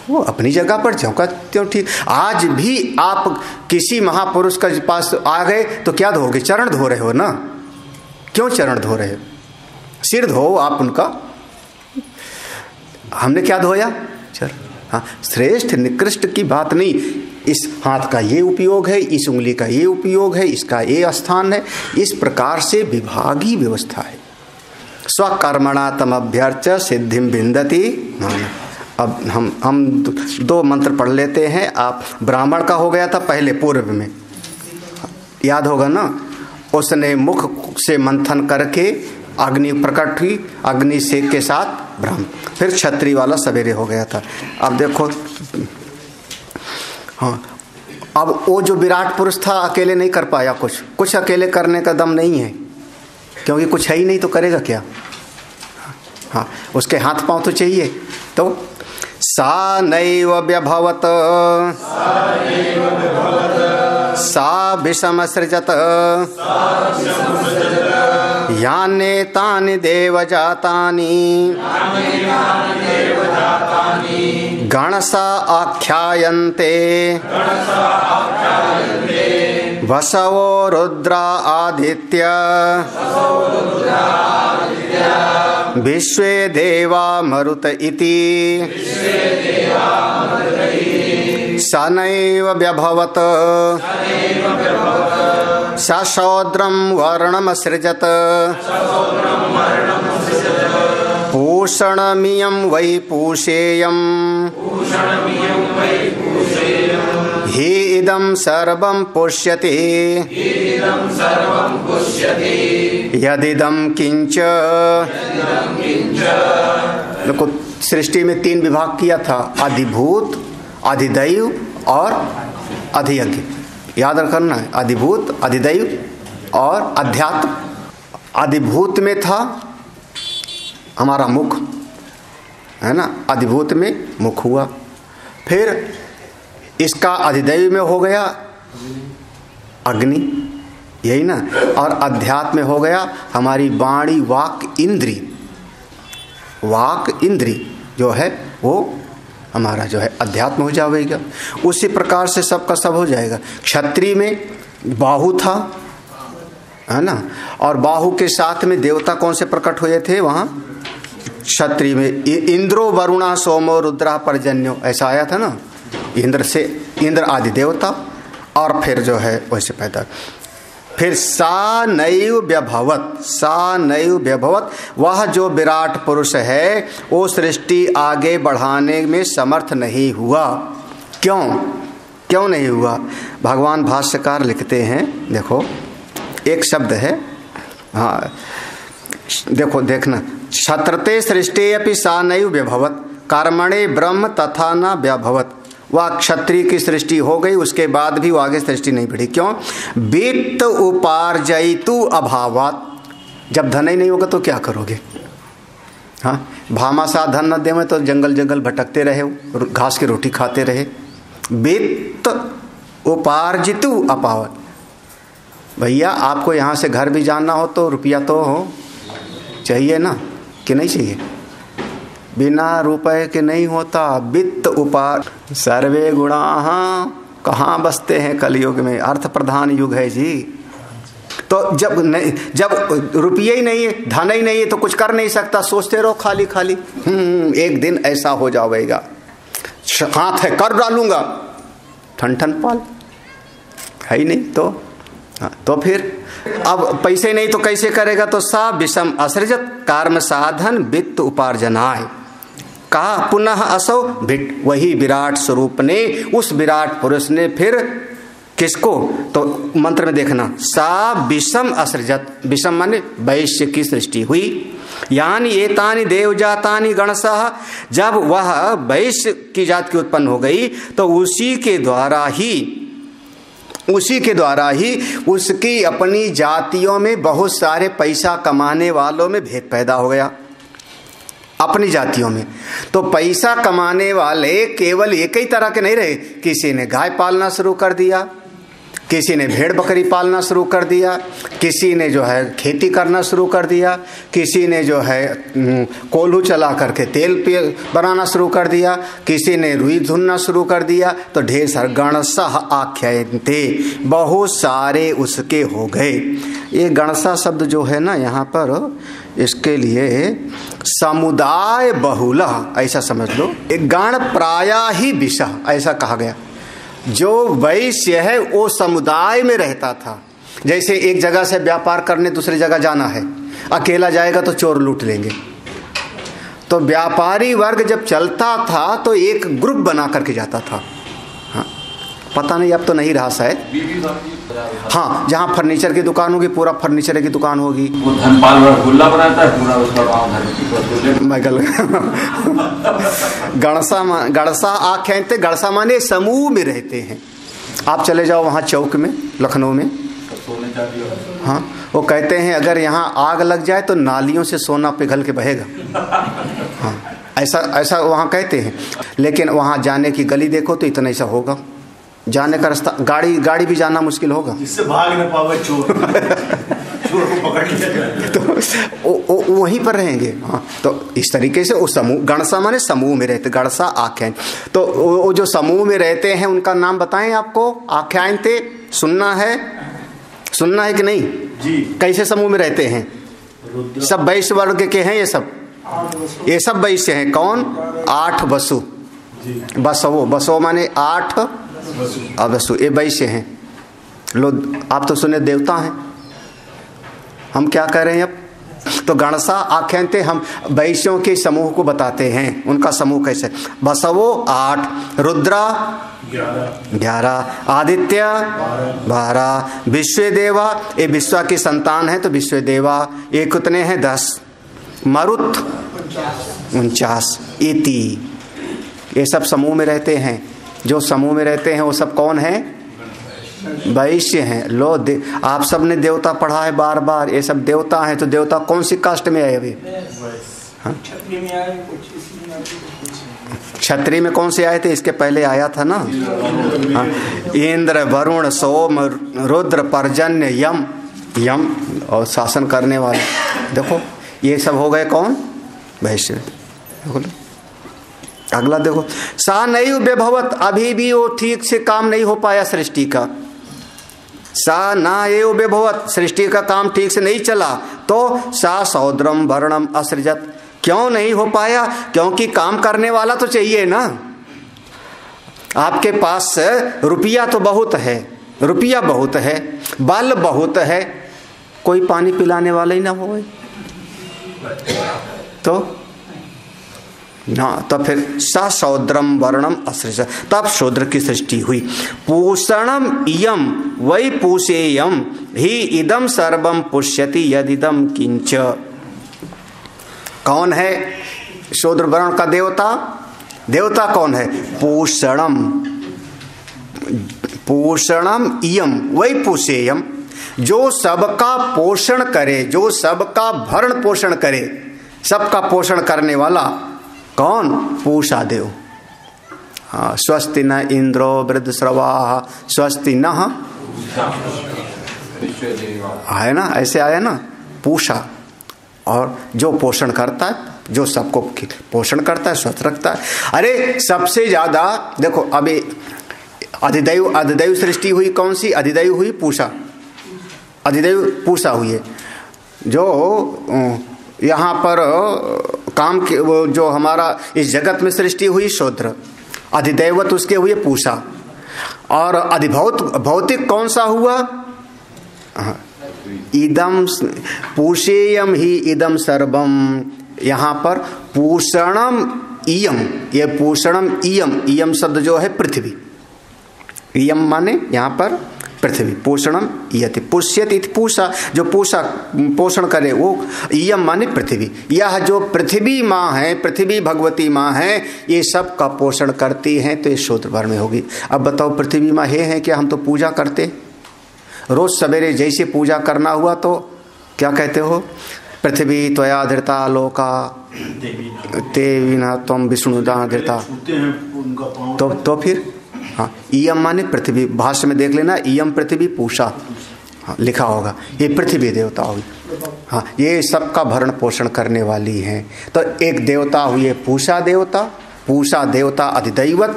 वो अपनी जगह पर झोंका त्यों ठीक। आज भी आप किसी महापुरुष के पास आ गए तो क्या धोगे? चरण धो रहे हो ना। क्यों चरण धो रहे हो? सिर धो आप उनका। हमने क्या धोया? चरण। हाँ, श्रेष्ठ निकृष्ट की बात नहीं। इस हाथ का ये उपयोग है, इस उंगली का ये उपयोग है, इसका ये स्थान है। इस प्रकार से विभागी व्यवस्था है। स्वकर्मणा तमभ्यर्च सिद्धिम विन्दति। अब हम दो मंत्र पढ़ लेते हैं। आप ब्राह्मण का हो गया था पहले पूर्व में, याद होगा ना। उसने मुख से मंथन करके अग्नि प्रकट हुई, अग्नि से के साथ ब्राह्मण। फिर क्षत्रिय वाला सवेरे हो गया था। अब देखो, हाँ, अब वो जो विराट पुरुष था अकेले नहीं कर पाया, कुछ अकेले करने का दम नहीं है, क्योंकि कुछ है ही नहीं तो करेगा क्या। हाँ, उसके हाथ पांव तो चाहिए। तो सा नैव व्यभवत सा विषम सृजत याने तानि देवजातानि गणसा आख्यायन्ते वसवो रुद्रा आदित्य विश्वे देवा मरुत इति सनैव व्यभवत सशौद्रं वर्णमसृजत पूषणमियं वै पूषेयम् हि इदं सर्वं पुष्यति यदिदं किंच। देखो सृष्टि में 3 विभाग किया था, अधिभूत, अधिदैव और अधियज्ञ। याद रखना है, अधिभूत, अधिदैव और अध्यात्म। अधिभूत में था हमारा मुख, है ना, अधिभूत में मुख हुआ। फिर इसका अधिदैव में हो गया अग्नि, यही ना। और अध्यात्म में हो गया हमारी वाणी, वाक इंद्री। वाक इंद्री जो है वो हमारा जो है अध्यात्म हो जाएगा। उसी प्रकार से सबका सब हो जाएगा। क्षत्रिय में बाहु था, है ना, और बाहु के साथ में देवता कौन से प्रकट हुए थे वहां? क्षत्रिय में इंद्रो वरुणा सोमो रुद्रा पर्जन्यो, ऐसा आया था ना। इंद्र आदि देवता, और फिर जो है वैसे पैदा। फिर सा नैव व्यभवत, वह जो विराट पुरुष है वो सृष्टि आगे बढ़ाने में समर्थ नहीं हुआ। क्यों नहीं हुआ? भगवान भाष्यकार लिखते हैं, देखो एक शब्द है, हाँ देखो देखना, क्षत्रते सृष्टि अपि सा नैव व्यभवत कर्मणे ब्रह्म तथा न व्यभवत। वह क्षत्रिय की सृष्टि हो गई, उसके बाद भी वो आगे सृष्टि नहीं बढ़ी। क्यों? वित्त उपार्जयितु अभावात। जब धन ही नहीं होगा तो क्या करोगे? हाँ, भामाशाह धन न देवे तो जंगल जंगल भटकते रहे, घास की रोटी खाते रहे। वित्त उपार्जितु अपावत। भैया आपको यहाँ से घर भी जाना हो तो रुपया तो हो चाहिए ना, कि नहीं चाहिए? बिना रुपए के नहीं होता। वित्त उपार सर्वे गुणाः कहाँ बसते हैं कलयुग में, अर्थ प्रधान युग है जी। तो जब रुपये ही नहीं है, धन ही नहीं है तो कुछ कर नहीं सकता, सोचते रहो खाली खाली। एक दिन ऐसा हो जाएगा, हाथ है कर डालूंगा, ठन ठन पाल है ही नहीं तो। हाँ, तो फिर अब पैसे नहीं तो कैसे करेगा? तो सा विषम असृजत कर्म साधन वित्त उपार्जनाय। कहा पुनः असौ भिट, वही विराट स्वरूप ने, उस विराट पुरुष ने फिर किसको? तो मंत्र में देखना, सा विषम असृजत, विषम माने वैश्य की सृष्टि हुई। यानी एतानि देवजातानि गणसः, जब वह वैश्य की जात की उत्पन्न हो गई तो उसी के द्वारा ही उसकी अपनी जातियों में बहुत सारे पैसा कमाने वालों में भेद पैदा हो गया अपनी जातियों में। तो पैसा कमाने वाले केवल एक ही तरह के नहीं रहे, किसी ने गाय पालना शुरू कर दिया, किसी ने भेड़ बकरी पालना शुरू कर दिया, किसी ने जो है खेती करना शुरू कर दिया, किसी ने जो है कोल्हू चला करके तेल बनाना शुरू कर दिया, किसी ने रुई धुनना शुरू कर दिया। तो ढेर सारे गणसः आख्यायन्ते, बहुत सारे उसके हो गए। ये गणसा शब्द जो है ना यहाँ पर, इसके लिए समुदाय बहुलः ऐसा समझ लो, एक गण प्राया ही विषः ऐसा कहा गया। जो वैश्य है वो समुदाय में रहता था। जैसे एक जगह से व्यापार करने दूसरी जगह जाना है, अकेला जाएगा तो चोर लूट लेंगे। तो व्यापारी वर्ग जब चलता था तो एक ग्रुप बना करके जाता था। हाँ, पता नहीं अब तो नहीं रहा शायद। हाँ, जहाँ फर्नीचर की दुकान होगी पूरा फर्नीचर की दुकान होगी। वो धनपाल गुल्ला बनाता है पूरा, उसका गणसा आख्याते, गणसा माने समूह में रहते हैं। आप चले जाओ वहाँ चौक में, लखनऊ में, हाँ, वो कहते हैं अगर यहाँ आग लग जाए तो नालियों से सोना पिघल के बहेगा। हाँ, ऐसा वहाँ कहते हैं। लेकिन वहाँ जाने की गली देखो तो इतना ऐसा होगा, जाने का रास्ता, गाड़ी भी जाना मुश्किल होगा, जिससे भाग न पावे चोर चोर को पकड़ लिया तो वहीं पर रहेंगे। हाँ, तो इस तरीके से वो समूह, गणसा माने समूह में रहते, गणसा आख्यान। तो वो जो समूह में रहते हैं उनका नाम बताएं आपको, आख्यानते। सुनना है कि नहीं जी? कैसे समूह में रहते हैं? सब वैश्य वर्ग के हैं, ये सब वैश्य हैं। कौन? 8 वसु, बसो माने 8 वसु, ये वैश्य हैं। लो आप तो सुने देवता हैं, हम क्या कह रहे हैं अब? तो गणसा आख्यानते हम वैश्यों के समूह को बताते हैं, उनका समूह कैसे। बसवो 8, रुद्रा 11, आदित्य 12, विश्वदेवा, ये विश्वा की संतान है तो विश्वदेवा, ये कितने हैं? 10, मरुत 49, इति। ये सब समूह में रहते हैं। जो समूह में रहते हैं वो सब कौन है? वैश्य हैं। लो आप सब ने देवता पढ़ा है बार बार, ये सब देवता हैं। तो देवता कौन सी कास्ट में आए अभी? क्षत्रिय में कौन से आए थे? इसके पहले आया था ना। हाँ, इंद्र, वरुण, सोम, रुद्र, पर्जन्य, यम और शासन करने वाले। देखो ये सब हो गए कौन? वैश्य। अगला देखो, सा नैव व्यभवत, अभी भी वो ठीक से काम नहीं हो पाया सृष्टि का। सा ना एव व्यभवत, सृष्टि का काम ठीक से नहीं चला। तो सा सौद्रम वर्णम असृजत, क्यों नहीं हो पाया? क्योंकि काम करने वाला तो चाहिए ना। आपके पास रुपया तो बहुत है, रुपया बहुत है, बल बहुत है, कोई पानी पिलाने वाला ही ना हो तो ना, तो फिर सा शौद्रम वर्णम असृज, तब शूद्र की सृष्टि हुई। पूषणम इयम वै पूषेयम ही इदम सर्वम पुष्यति यदिदम किंच। कौन है शूद्र वर्ण का देवता? देवता कौन है? पूषणम, पूषणम इयम वै पूषेयम, जो सबका पोषण करे, जो सबका भरण पोषण करे, सबका पोषण करने वाला कौन? पूषा देव। हाँ, स्वस्ति न इंद्रो वृद्धश्रवाः स्वस्ति न, है ना, ऐसे आया ना, पूषा। और जो पोषण करता है, जो सबको पोषण करता है, स्वस्थ रखता है। अरे सबसे ज्यादा देखो, अभी अधिदैव, अधिदैव सृष्टि हुई कौन सी? अधिदैव हुई पूषा, अधिदैव पूषा हुई है। जो यहाँ पर काम के वो जो हमारा इस जगत में सृष्टि हुई शूद्र, अधिदैवत उसके हुए पूषा। और अधिभौत भौतिक कौन सा हुआ? इदम पूषेयम ही इदम सर्वम, यहाँ पर पूषणम इयम, ये पूषणम इयम, इयम शब्द जो है पृथ्वी, इयम माने यहाँ पर पृथ्वी, पोषणम इयति, पुष्यति पूषा, जो पूषा पोषण करे वो, इयम माने पृथ्वी। यह जो पृथ्वी माँ है, पृथ्वी भगवती माँ है, ये सब का पोषण करती हैं, तो ये शूद्र वर्ण में होगी। अब बताओ पृथ्वी माँ है क्या? हम तो पूजा करते, रोज सवेरे जैसे पूजा करना हुआ तो क्या कहते हो? पृथ्वी त्वया धृता लोका ते विना त्वं विष्णुदा धृता, तो फिर हाँ, इयम माने पृथ्वी, भाष्य में देख लेना, इयम पृथ्वी पूषा, हाँ, लिखा होगा, ये पृथ्वी देवता हुई। हाँ, ये सबका भरण पोषण करने वाली हैं। तो एक देवता हुई है पूषा देवता, पूषा देवता अधिदैवत,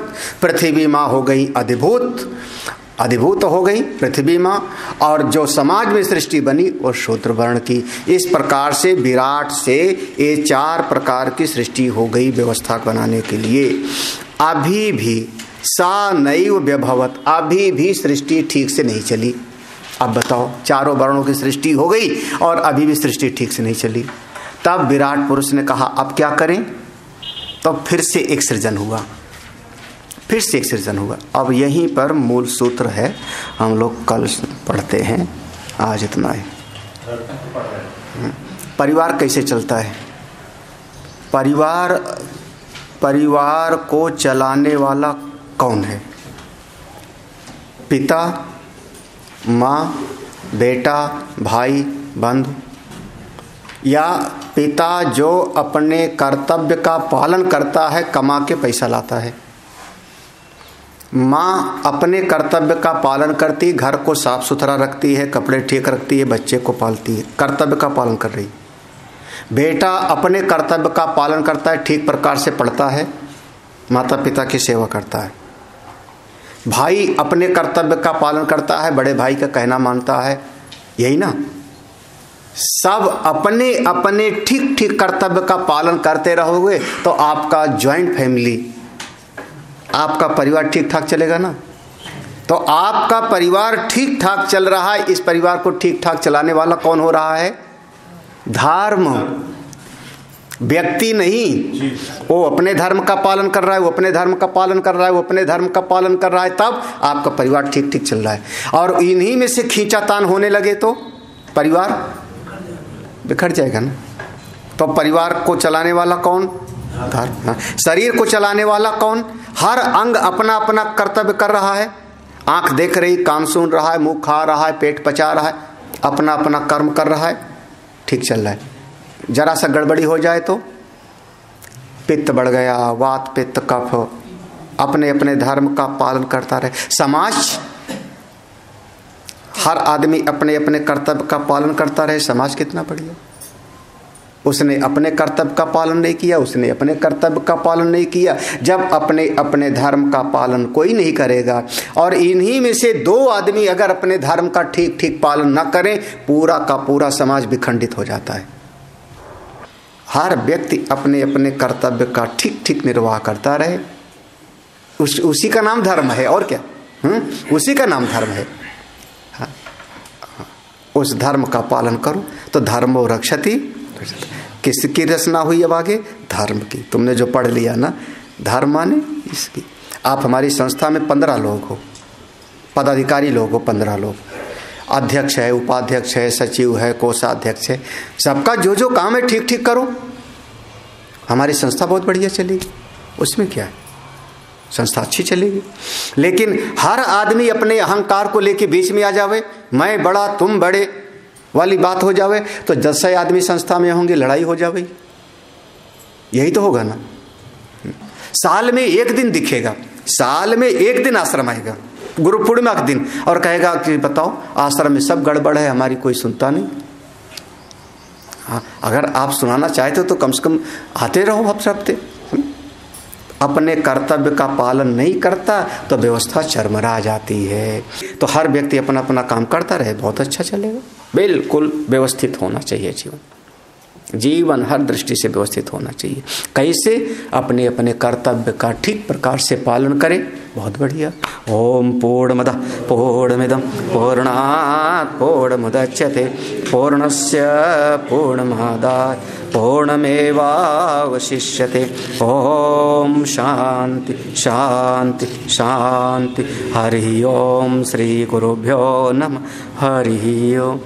पृथ्वी माँ हो गई अधिभूत, अधिभूत हो गई पृथ्वी माँ। और जो समाज में सृष्टि बनी वो शूद्र वर्ण की। इस प्रकार से विराट से ये 4 प्रकार की सृष्टि हो गई व्यवस्था बनाने के लिए। अभी भी सा नैव व्यभवत, अभी भी सृष्टि ठीक से नहीं चली। अब बताओ, चारों वर्णों की सृष्टि हो गई और अभी भी सृष्टि ठीक से नहीं चली। तब विराट पुरुष ने कहा अब क्या करें? तो फिर से एक सृजन हुआ, फिर से एक सृजन हुआ। अब यहीं पर मूल सूत्र है, हम लोग कल पढ़ते हैं, आज इतना है। परिवार कैसे चलता है? परिवार को चलाने वाला कौन है? पिता, माँ, बेटा, भाई, बंधु, या पिता जो अपने कर्तव्य का पालन करता है, कमा के पैसा लाता है। माँ अपने कर्तव्य का पालन करती, घर को साफ सुथरा रखती है, कपड़े ठीक रखती है, बच्चे को पालती है, कर्तव्य का पालन कर रही। बेटा अपने कर्तव्य का पालन करता है, ठीक प्रकार से पढ़ता है, माता पिता की सेवा करता है। भाई अपने कर्तव्य का पालन करता है, बड़े भाई का कहना मानता है, यही ना। सब अपने अपने ठीक ठीक कर्तव्य का पालन करते रहोगे तो आपका ज्वाइंट फैमिली, आपका परिवार ठीक ठाक चलेगा ना। तो आपका परिवार ठीक ठाक चल रहा है, इस परिवार को ठीक ठाक चलाने वाला कौन हो रहा है? धर्म, व्यक्ति नहीं। वो अपने धर्म का पालन कर रहा है, वो अपने धर्म का पालन कर रहा है, वो अपने धर्म का पालन कर रहा है, तब आपका परिवार ठीक ठीक चल रहा है। और इन्हीं में से खींचातान होने लगे तो परिवार बिखर जाएगा ना। तो परिवार को चलाने वाला कौन? धर्म। शरीर को चलाने वाला कौन? हर अंग अपना अपना कर्तव्य कर रहा है। आंख देख रही, कान सुन रहा है, मुंह खा रहा है, पेट पचा रहा है, अपना अपना कर्म कर रहा है, ठीक चल रहा है। जरा सा गड़बड़ी हो जाए तो पित्त बढ़ गया, वात पित्त कफ, अपने अपने धर्म का पालन करता रहे। समाज, हर आदमी अपने अपने कर्तव्य का पालन करता रहे, समाज कितना बढ़िया। उसने अपने कर्तव्य का पालन नहीं किया, उसने अपने कर्तव्य का पालन नहीं किया। जब अपने अपने धर्म का पालन कोई नहीं करेगा, और इन्हीं में से 2 आदमी अगर अपने धर्म का ठीक ठीक पालन न करें, पूरा का पूरा समाज विखंडित हो जाता है। हर व्यक्ति अपने अपने कर्तव्य का ठीक ठीक निर्वाह करता रहे, उसी का नाम धर्म है, और क्या। उसी का नाम धर्म है। हाँ, उस धर्म का पालन करो तो धर्मो रक्षति। किसकी रचना हुई अब आगे? धर्म की। तुमने जो पढ़ लिया ना, धर्म माने इसकी। आप हमारी संस्था में 15 लोग हो, पदाधिकारी लोग हो, 15 लोग, अध्यक्ष है, उपाध्यक्ष है, सचिव है, कोषाध्यक्ष है, सबका जो जो काम है ठीक ठीक करो, हमारी संस्था बहुत बढ़िया चलेगी। उसमें क्या है, संस्था अच्छी चलेगी। लेकिन हर आदमी अपने अहंकार को लेके बीच में आ जावे, मैं बड़ा तुम बड़े वाली बात हो जावे, तो 10 आदमी संस्था में होंगे, लड़ाई हो जावे। यही तो होगा ना। साल में एक दिन दिखेगा, साल में एक दिन आश्रम आएगा, गुरु पूर्णिमा के दिन, और कहेगा कि बताओ आश्रम में सब गड़बड़ है, हमारी कोई सुनता नहीं। हाँ, अगर आप सुनाना चाहते हो तो कम से कम आते रहो हफ्ते हफ्ते। अपने कर्तव्य का पालन नहीं करता तो व्यवस्था चरमरा जाती है। तो हर व्यक्ति अपना अपना काम करता रहे, बहुत अच्छा चलेगा। बिल्कुल व्यवस्थित होना चाहिए जीवन। जीवन हर दृष्टि से व्यवस्थित होना चाहिए। कैसे? अपने अपने कर्तव्य का ठीक प्रकार से पालन करें, बहुत बढ़िया। ओम पूर्णमदः पूर्णमिदं पूर्णात् पूर्णमुदच्यते पूर्णस्य पूर्णमादाय पूर्णमेवावशिष्यते। ओम शांति शांति शांति। हरि ओम। श्री गुरुभ्यो नमः। हरि ओम।